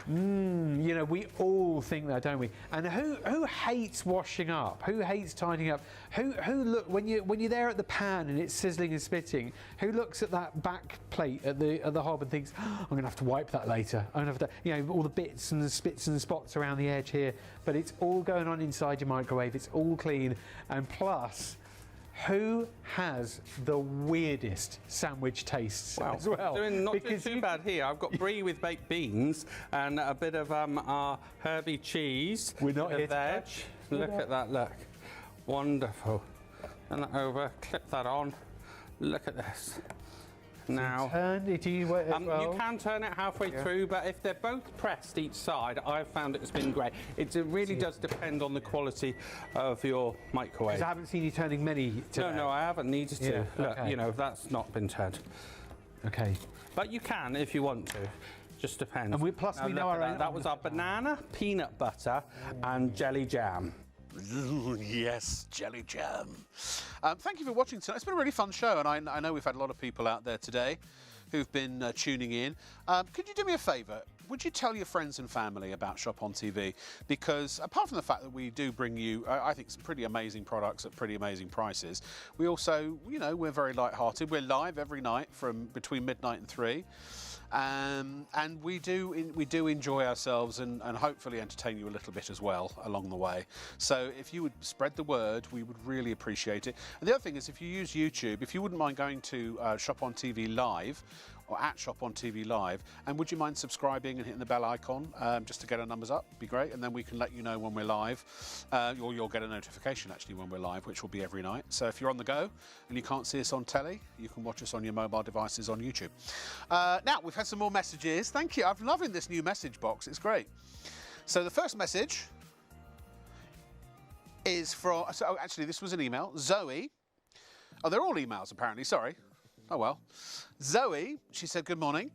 you know, we all think that, don't we? And who hates washing up? Who hates tidying up? Who look when you're there at the pan and it's sizzling and spitting? Who looks at that back plate at the hob and thinks, I'm going to have to wipe that later. I'm going to have to, you know, all the bits and the spits and spots around the edge here. But it's all going on inside your microwave. It's all clean, and plus, who has the weirdest sandwich tastes as well? Not doing too bad here. I've got brie with baked beans and a bit of our herby cheese. We're not here to veg. Look at that, look. Wonderful. Turn that over, clip that on. Look at this. Now, you can turn it halfway through, but if they're both pressed each side, I've found it's been great. It really does depend on the quality of your microwave. Because I haven't seen you turning many today. No, I haven't needed to. Look, you know, that's not been turned. Okay. But you can if you want to. Just depends. And we know our own. That was our banana, peanut butter, and jelly jam. Ooh, yes, jelly jam. Thank you for watching tonight. It's been a really fun show, and I know we've had a lot of people out there today who've been tuning in. Could you do me a favour? Would you tell your friends and family about Shop on TV? Because apart from the fact that we do bring you, I think, some pretty amazing products at pretty amazing prices, we also, you know, we're very light-hearted. We're live every night from between midnight and 3. And we do enjoy ourselves and hopefully entertain you a little bit as well along the way. So if you would spread the word, we would really appreciate it. And the other thing is, if you use YouTube, if you wouldn't mind going to Shop on TV Live, or at Shop on TV Live, and would you mind subscribing and hitting the bell icon just to get our numbers up? Be great, and then we can let you know when we're live, or you'll get a notification actually when we're live, which will be every night. So if you're on the go and you can't see us on telly, you can watch us on your mobile devices on YouTube. Now we've had some more messages. Thank you. I'm loving this new message box. It's great. So the first message is from. So actually, this was an email. Zoe. Oh, they're all emails apparently. Sorry. Oh well. Zoe, she said good morning.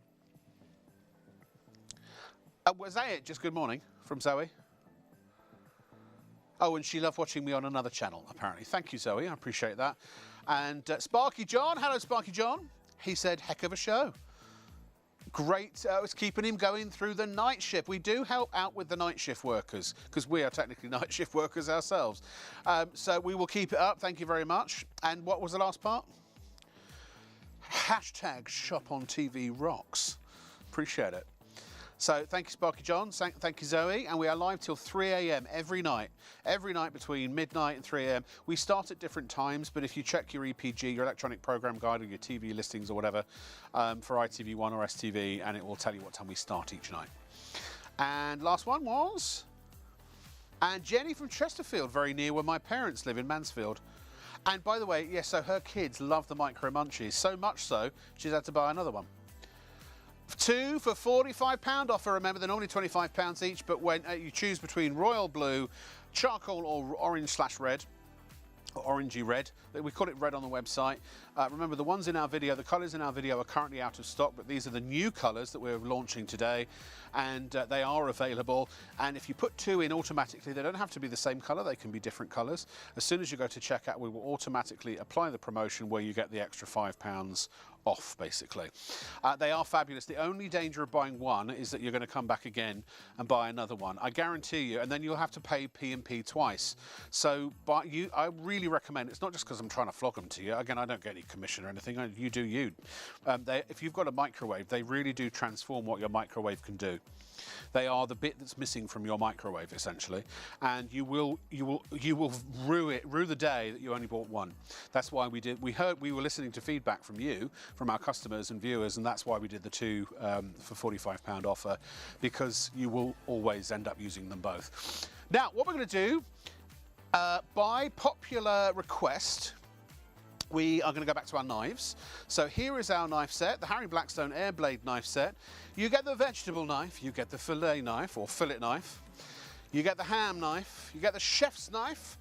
Was that it? Just good morning from Zoe? Oh, and she loved watching me on another channel, apparently. Thank you, Zoe. I appreciate that. And Sparky John, hello, Sparky John. He said, heck of a show. Great. It's keeping him going through the night shift. We do help out with the night shift workers because we are technically night shift workers ourselves. So we will keep it up. Thank you very much. And what was the last part? Hashtag Shop on TV rocks. Appreciate it. So thank you, Sparky John. Thank you, Zoe. And we are live till 3 a.m. every night between midnight and 3 a.m. We start at different times, but if you check your EPG, your electronic program guide, or your TV listings or whatever, for ITV1 or STV, and it will tell you what time we start each night. And last one was, and Jenny from Chesterfield, very near where my parents live in Mansfield. And by the way, yes, so her kids love the Micro Munchies, so much so, she's had to buy another one. 2 for £45 offer. Remember, they're normally £25 each, but when you choose between royal blue, charcoal, or orange/red, or orangey red, we call it red on the website. Remember, the ones in our video, the colours in our video are currently out of stock, but these are the new colours that we're launching today, and they are available. And if you put 2 in automatically, they don't have to be the same colour, they can be different colours. As soon as you go to checkout, we will automatically apply the promotion where you get the extra £5 off, basically. They are fabulous. The only danger of buying one is that you're going to come back again and buy another one. I guarantee you, and then you'll have to pay P&P twice. So I really recommend, it's not just because I'm trying to flog them to you. Again, I don't get any commission or anything. You do you. If you've got a microwave, they really do transform what your microwave can do. They are the bit that's missing from your microwave, essentially, and you will rue the day that you only bought one. That's why we were listening to feedback from you, from our customers and viewers, and that's why we did the 2 for £45 offer, because you will always end up using them both. Now, what we're going to do, By popular request, we are going to go back to our knives. So here is our knife set, the Harry Blackstone Air Blade knife set. You get the vegetable knife, you get the fillet knife or fillet knife, you get the ham knife, you get the chef's knife,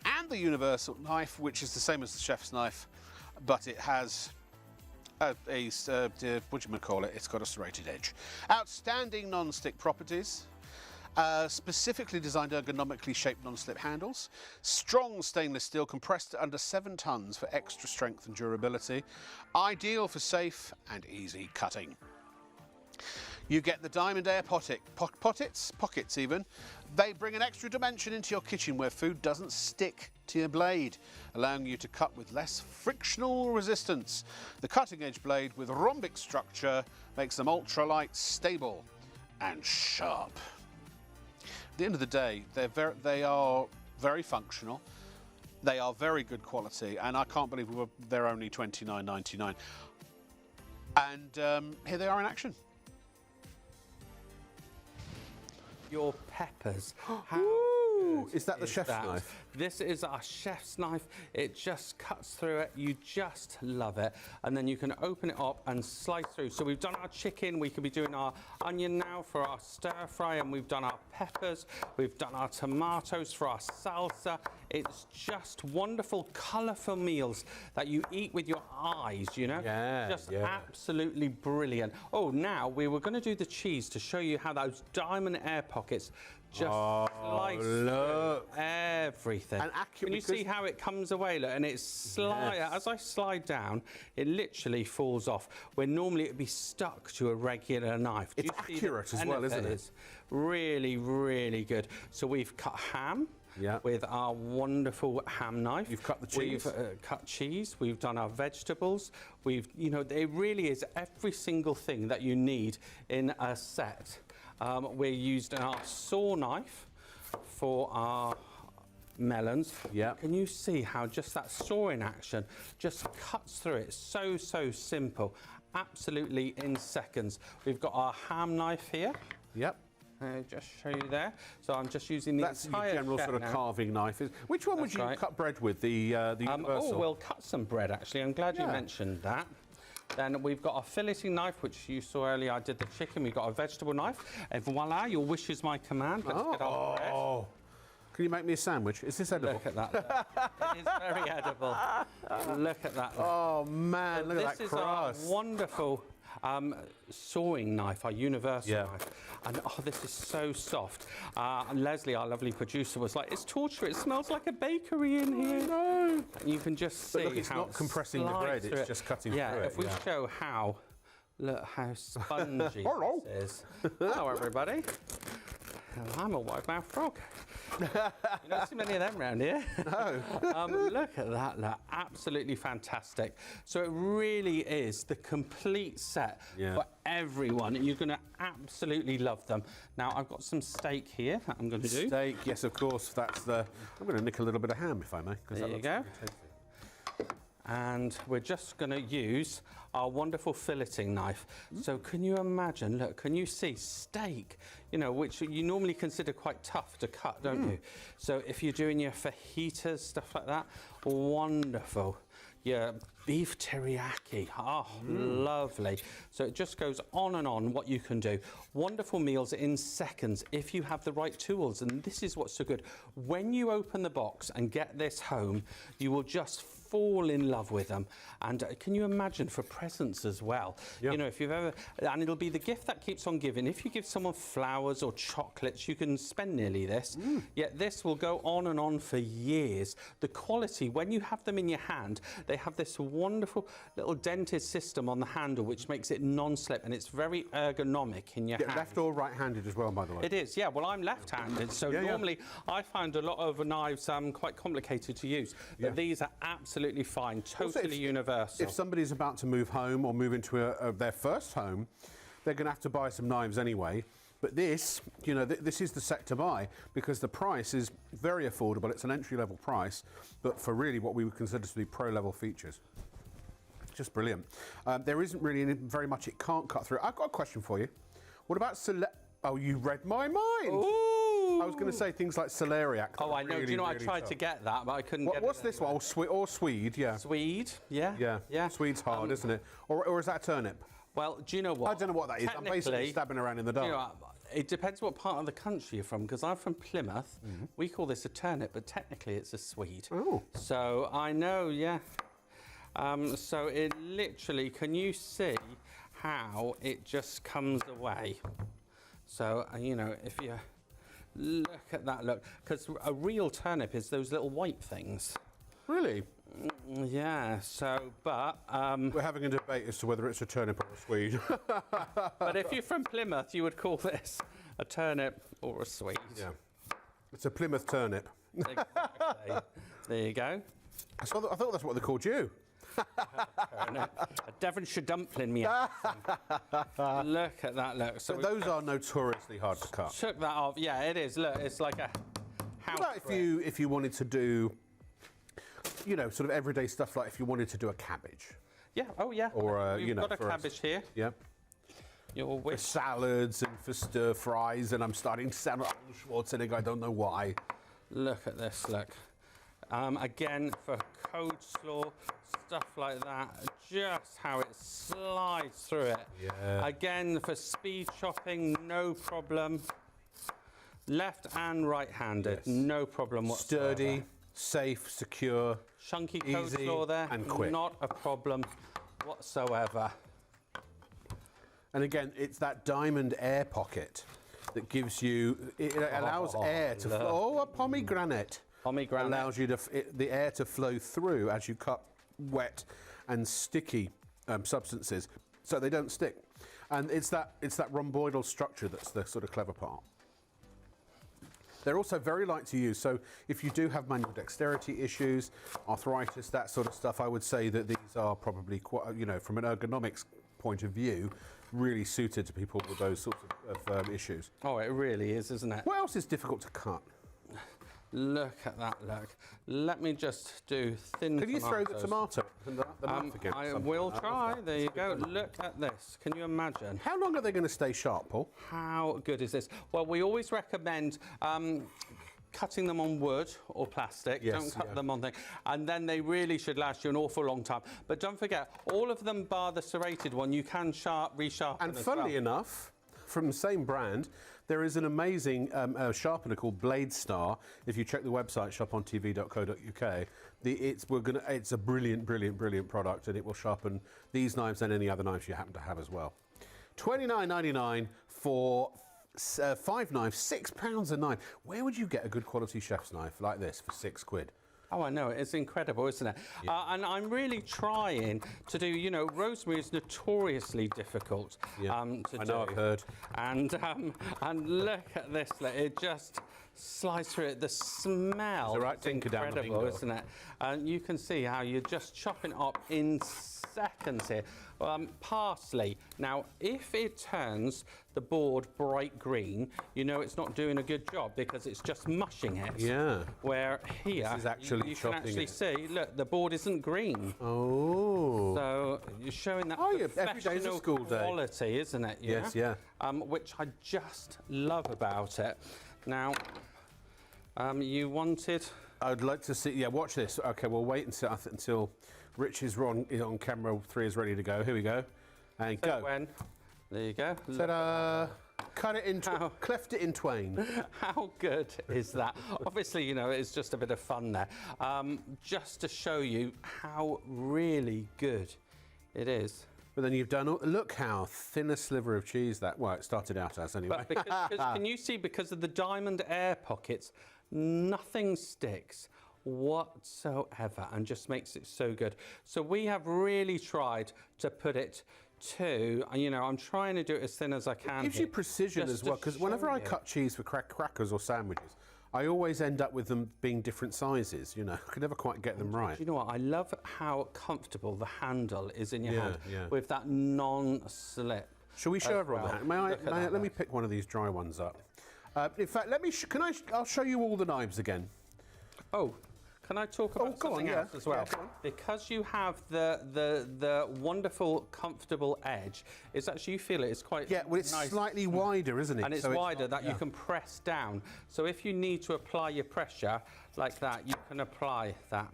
and the universal knife, which is the same as the chef's knife, but it has what do you call it? It's got a serrated edge. Outstanding non-stick properties. Specifically designed ergonomically shaped non-slip handles, strong stainless steel compressed to under 7 tons for extra strength and durability, ideal for safe and easy cutting. You get the Diamond Air pockets even. They bring an extra dimension into your kitchen where food doesn't stick to your blade, allowing you to cut with less frictional resistance. The cutting edge blade with rhombic structure makes them ultralight, stable and sharp. At the end of the day, they are very functional. They are very good quality, and I can't believe they're only $29.99. And here they are in action. Your peppers. Ooh, is that the chef's knife? This is our chef's knife. It just cuts through it. You just love it. And then you can open it up and slice through. So we've done our chicken. We could be doing our onion now for our stir fry. And we've done our peppers. We've done our tomatoes for our salsa. It's just wonderful, colourful meals that you eat with your eyes, you know? Yeah, just absolutely brilliant. Oh, now we were going to do the cheese to show you how those Diamond Air pockets just slice through everything. And accurate. Can you see how it comes away? Look, and it's as I slide down, it literally falls off. Where normally it'd be stuck to a regular knife. It's accurate as well, isn't it? It's really, really good. So we've cut ham. Yeah. With our wonderful ham knife. You've cut the cheese. We've cut cheese. We've done our vegetables. We've, you know, it really is every single thing that you need in a set. We're using our saw knife for our melons. Yeah. Can you see how just that sawing action just cuts through it? So simple. Absolutely in seconds. We've got our ham knife here. Yep. Just show you there. So I'm just using the That's entire your general sort of now. carving knife. Which one would you cut bread with? The universal? Oh, we'll cut some bread actually. I'm glad you mentioned that. Then we've got a filleting knife, which you saw earlier. I did the chicken. We've got a vegetable knife. And voila, your wish is my command. Let's get our bread. Oh, can you make me a sandwich? Is this edible? Look at that. It is very edible. Look at that. Oh man, look at that crust. This is our wonderful sawing knife, our universal knife. And oh, this is so soft. And Leslie, our lovely producer, was like, it's torture. It smells like a bakery in here. No. And you can just see look, it's how not compressing the bread, it's just cutting through it. If we show how, look how spongy this is. Hello, everybody. I'm a wide-mouthed frog. You don't see many of them around here. No. Look at that, look, absolutely fantastic. So it really is the complete set for everyone. You're going to absolutely love them. Now, I've got some steak here that I'm going to do. Steak, yes, of course. That's the. I'm going to nick a little bit of ham, if I may. There you go. And we're just going to use our wonderful filleting knife. So can you imagine, look, can you see steak, you know, which you normally consider quite tough to cut, don't you? So if you're doing your fajitas, stuff like that, wonderful. Your beef teriyaki, lovely. So it just goes on and on what you can do. Wonderful meals in seconds if you have the right tools. And this is what's so good. When you open the box and get this home, you will just fall in love with them. And can you imagine for presents as well? You know, if you've ever, and it'll be the gift that keeps on giving. If you give someone flowers or chocolates, you can spend nearly this. Yet this will go on and on for years. The quality, when you have them in your hand, they have this wonderful little dented system on the handle which makes it non-slip, and it's very ergonomic in your hand. Left or right-handed as well, by the way? It is, yeah. Well, I'm left-handed, so normally I find a lot of knives quite complicated to use. But these are absolutely fine, totally universal. If somebody's about to move home or move into their first home, they're going to have to buy some knives anyway. But this, you know, this is the set to buy because the price is very affordable. It's an entry-level price, but for really what we would consider to be pro-level features. Just brilliant. There isn't really very much it can't cut through. I've got a question for you. What about oh, you read my mind. Ooh. I was going to say things like celeriac. Oh, I know. Really, Do you know, I really tried tough. to get that, but I couldn't get it. What's this one? Or Swede, yeah. Swede, yeah. Yeah. Yeah. Swede's hard, isn't it? Or is that a turnip? Well, do you know what? I don't know what that is. I'm basically Technically, stabbing around in the dark. you know, it depends what part of the country you're from, because I'm from Plymouth. We call this a turnip, but technically it's a Swede. Oh. So I know, yeah. So it literally, can you see how it just comes away? So, you know, if you look at that, look, because a real turnip is those little white things. Really? Yeah, so, but... We're having a debate as to whether it's a turnip or a Swede. but if you're from Plymouth, you would call this a turnip or a Swede. Yeah. It's a Plymouth turnip. Exactly. There you go. I thought that's what they called you. A Devonshire dumpling, me. Look at that, look. So But those are notoriously hard to cut. took that off. Yeah, it is. Look, it's like a house. What about if you wanted to do, you know, sort of everyday stuff, like if you wanted to do a cabbage? Yeah, oh yeah. Or, We've you know, got a for us. cabbage here. Yeah. Your For wish. salads and for stir fries, and I'm starting to sound like Schwarzenegger, I don't know why. Look at this, look. Again, for coleslaw, stuff like that, just how it slides through it. Yeah. Again, for speed chopping, no problem. Left and right-handed, Yes. no problem whatsoever. Sturdy, safe, secure. Chunky easy coleslaw there, and quick. not a problem whatsoever. And again, it's that diamond air pocket that gives you, it allows air to flow. Oh, a pomegranate. Pomegranate. Allows you to, the air to flow through as you cut wet and sticky substances, so they don't stick. And it's that rhomboidal structure that's the sort of clever part. They're also very light to use, so if you do have manual dexterity issues, arthritis, that sort of stuff, I would say that these are probably quite, you know, from an ergonomics point of view, really suited to people with those sorts of issues. Oh, it really is, isn't it? What else is difficult to cut? Look at that, look. Let me just do thin Can you throw the tomatoes. tomato in the knife again? I Something will like that. try. There you go. Look at this. Can you imagine? How long are they going to stay sharp, Paul? How good is this? Well, we always recommend cutting them on wood or plastic. Yes, Don't cut yeah. them on things. And then they really should last you an awful long time. But don't forget, all of them bar the serrated one, you can resharpen And as funnily well. enough, from the same brand, there is an amazing sharpener called Blade Star. If you check the website, shopontv.co.uk, it's a brilliant, brilliant, brilliant product, and it will sharpen these knives and any other knives you happen to have as well. $29.99 for 5 knives, £6 a knife. Where would you get a good quality chef's knife like this for £6? Oh, I know, it's incredible, isn't it? And I'm really trying to do, you know, rosemary is notoriously difficult to do. I know, I've heard. And look at this, look, it just slides through it. The smell It's a right is tinker down the incredible, bingo. isn't it? And you can see how you're just chopping up in seconds here. Parsley. Now, if it turns the board bright green, you know it's not doing a good job because it's just mushing it. Yeah. Where here, This is actually you can chopping actually it. see, look, the board isn't green. Oh. So you're showing that Oh, yeah, every day's a professional school day. quality, isn't it? Yes, yeah. Which I just love about it. Now, you wanted... I'd like to see, yeah, watch this. Okay, we'll wait until Rich is on camera 3 is ready to go. Here we go. And go. When? There you go. Ta-da! Cut it in, How- cleft it in twain. How good is that? Obviously, you know, it's just a bit of fun there. Just to show you how really good it is. But then you've done, look how thin a sliver of cheese that, well, it started out as anyway. But because, can you see, because of the diamond air pockets, nothing sticks whatsoever and just makes it so good. So we have really tried to put it to, you know, I'm trying to do it as thin as I can. It gives you precision just as to well, because whenever show I you. cut cheese for crackers or sandwiches, I always end up with them being different sizes, you know. I can never quite get them right. Do you know what? I love how comfortable the handle is in your hand yeah. with that non-slip. Shall we show everyone well. the hand? Look at that, Let me pick one of these dry ones up. In fact, I'll show you all the knives again. Oh, can I talk about go on, something yeah. else as well? Yeah, go on. because you have the wonderful, comfortable edge, it's actually, you feel it, it's quite well, it's nice. slightly wider, isn't it? And it's So wider that you can press down. So if you need to apply your pressure like that, you can apply that.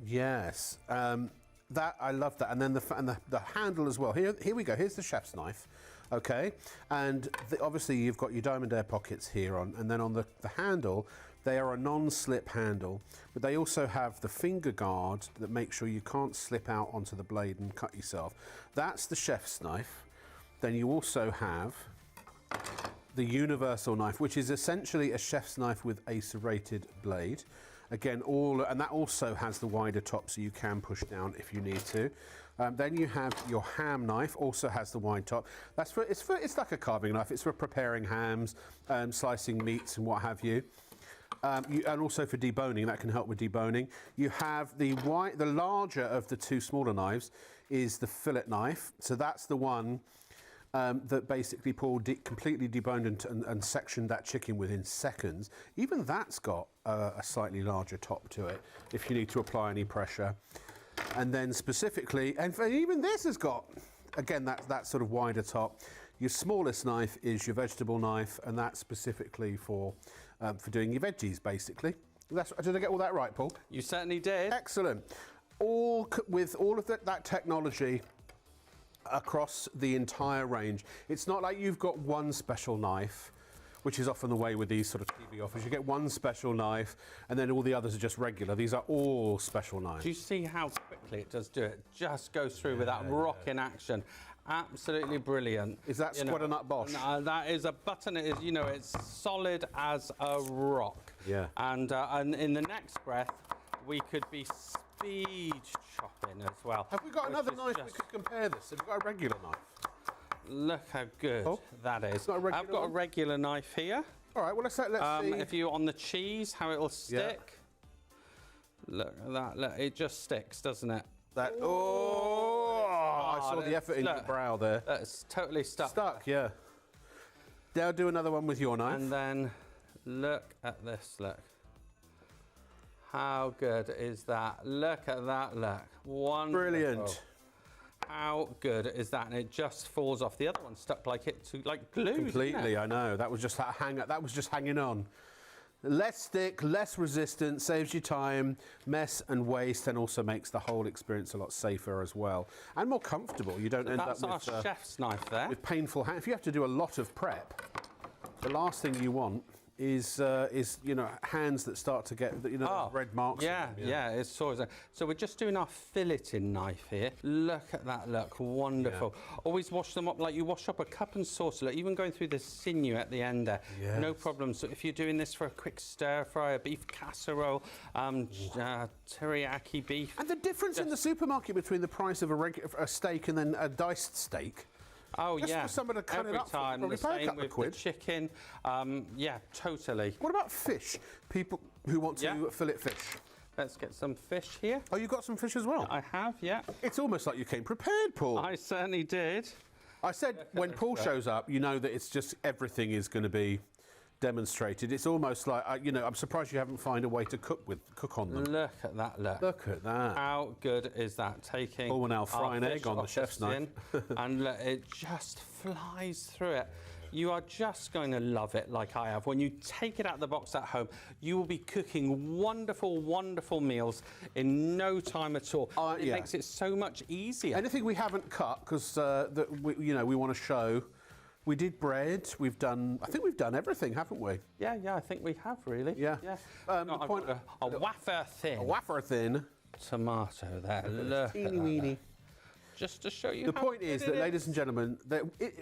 Yes, that I love that, and then the handle as well. Here we go. Here's the chef's knife, okay, and obviously you've got your diamond air pockets here on, and then on the handle, they are a non-slip handle, but they also have the finger guard that makes sure you can't slip out onto the blade and cut yourself. That's the chef's knife. Then you also have the universal knife, which is essentially a chef's knife with a serrated blade. Again, and that also has the wider top, so you can push down if you need to. Then you have your ham knife, also has the wide top. It's like a carving knife. It's for preparing hams, slicing meats, and what have you. And also for deboning, that can help with deboning. You have the larger of the two smaller knives is the fillet knife. So that's the one that basically Paul completely deboned and sectioned that chicken within seconds. Even that's got a slightly larger top to it if you need to apply any pressure. And then specifically, and even this has got, again, that sort of wider top. Your smallest knife is your vegetable knife, and that's specifically for doing your veggies, basically. Did I get all that right, Paul? You certainly did. Excellent. With all of that technology across the entire range. It's not like you've got one special knife, which is often the way with these sort of TV offers. You get one special knife, and then all the others are just regular. These are all special knives. Do you see how quickly it does do it? Just goes through with that rocking action. Absolutely brilliant. Is that Squad and Nut Bosch? That is a button. It is, it's solid as a rock. Yeah. And in the next breath, we could be speed chopping as well. Have we got another knife we could compare this? Have we got a regular knife? Look how good that is. I've got a regular knife here. All right, well, let's see. If you're on the cheese, how it'll stick. Yeah. Look at that. Look, it just sticks, doesn't it? I saw the effort in your brow there. It's totally stuck. Stuck, yeah. Now do another one with your knife. And then look at this, look. How good is that? Look at that, look. Wonderful. Brilliant. How good is that? And it just falls off. The other one stuck like glue. Completely, I know. That was just hanging on. Less stick, less resistant, saves you time, mess and waste, and also makes the whole experience a lot safer as well. And more comfortable. You don't end up with... That's our chef's knife there. With painful hands. If you have to do a lot of prep, the last thing you want is hands that start to get red marks. Yeah, it's always so we're just doing our filleting knife here. Look at that, look, wonderful. Yeah. Always wash them up like you wash up a cup and saucer. Look, even going through the sinew at the end there, no problem. So if you're doing this for a quick stir fry, a beef casserole, teriyaki beef. And the difference in the supermarket between the price of a steak and then a diced steak. Oh, just yeah. for someone to cut Every it up time, for the same with the quid. chicken. Yeah, totally. What about fish? People who want to fillet fish. Let's get some fish here. Oh, you got some fish as well? I have, yeah. It's almost like you came prepared, Paul. I certainly did. I said when Paul shows up, you know that it's just everything is going to be demonstrated. It's almost like, I'm surprised you haven't found a way to cook on them. Look at that, look. Look at that. How good is that? Taking Paul will now fry an egg on the chef's knife. And look, it just flies through it. You are just going to love it like I have. When you take it out of the box at home, you will be cooking wonderful, wonderful meals in no time at all. It makes it so much easier. Anything we haven't cut, because we want to show. We did bread. I think we've done everything, haven't we? Yeah, I think we have, really. Yeah. A wafer thin. A wafer thin. Tomato there. Look teeny weeny. Just to show you the point is that, ladies and gentlemen,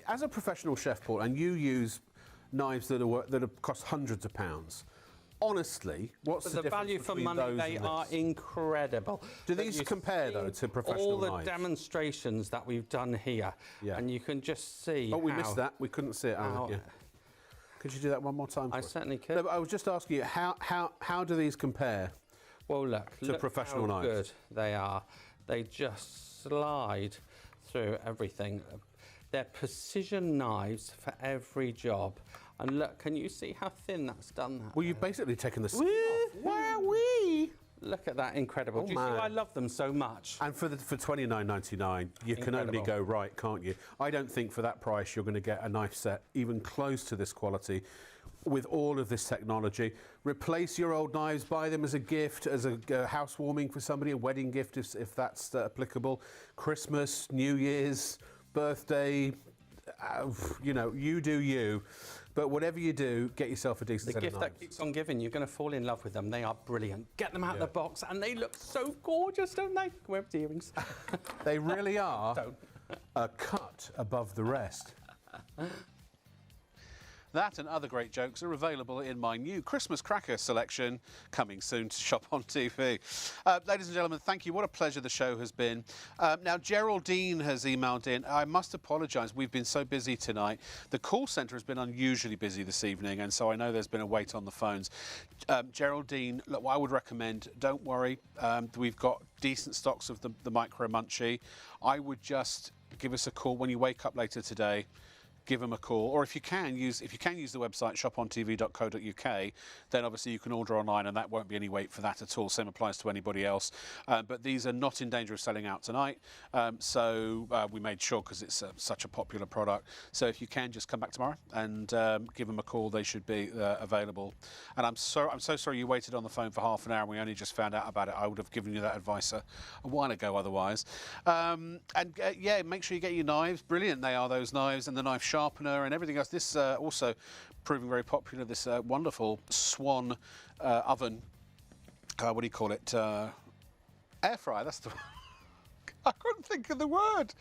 as a professional chef, Paul, and you use knives that cost hundreds of pounds. Honestly, what's the difference value for between money? those They and are this? incredible. Do these compare though to professional knives? All the demonstrations that we've done here, and you can just see. Oh, we missed that. We couldn't see it. Could you do that one more time? I certainly could. No, but I was just asking you how do these compare? Well, look to professional how knives. Good they are. They just slide through everything. They're precision knives for every job. And look, can you see how thin that's done that? Well, you've basically taken the skin off. Wowee! Look at that, incredible. Oh, Do you see man. why I love them so much? And for £29.99, you can only Incredible. go right, can't you? I don't think for that price you're going to get a knife set even close to this quality with all of this technology. Replace your old knives, buy them as a gift, as a housewarming for somebody, a wedding gift if that's applicable. Christmas, New Year's, birthday, you know, you do you. But whatever you do, get yourself a decent The set of gift knives. that keeps on giving, you're going to fall in love with them. They are brilliant. Get them out of the box, and they look so gorgeous, don't they? Wear earrings. They really are a cut above the rest. That and other great jokes are available in my new Christmas cracker selection, coming soon to Shop on TV. Ladies and gentlemen, thank you. What a pleasure the show has been. Now, Geraldine has emailed in. I must apologise. We've been so busy tonight. The call centre has been unusually busy this evening, and so I know there's been a wait on the phones. Geraldine, look, what I would recommend, don't worry. We've got decent stocks of the Micro Munchie. I would just give us a call when you wake up later today. Give them a call, or if you can use the website shopontv.co.uk, then obviously you can order online, and that won't be any wait for that at all. Same applies to anybody else. But these are not in danger of selling out tonight, so we made sure because it's such a popular product. So if you can, just come back tomorrow and give them a call. They should be available. And I'm so sorry you waited on the phone for half an hour and we only just found out about it. I would have given you that advice a while ago otherwise. Yeah, make sure you get your knives. Brilliant they are, those knives, and the knife sharpener and everything else. This also proving very popular, this wonderful Swan oven. What do you call it? Air fryer, that's the I couldn't think of the word.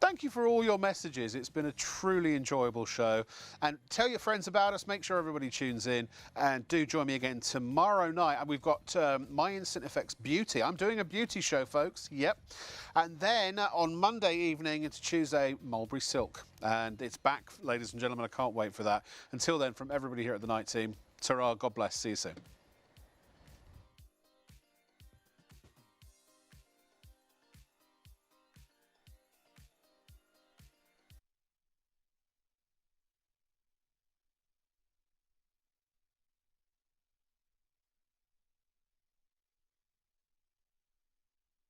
Thank you for all your messages. It's been a truly enjoyable show. And tell your friends about us. Make sure everybody tunes in. And do join me again tomorrow night. And we've got My Instant Effects Beauty. I'm doing a beauty show, folks. Yep. And then on Monday evening into Tuesday, Mulberry Silk. And it's back, ladies and gentlemen. I can't wait for that. Until then, from everybody here at the Night Team, ta-ra, God bless. See you soon.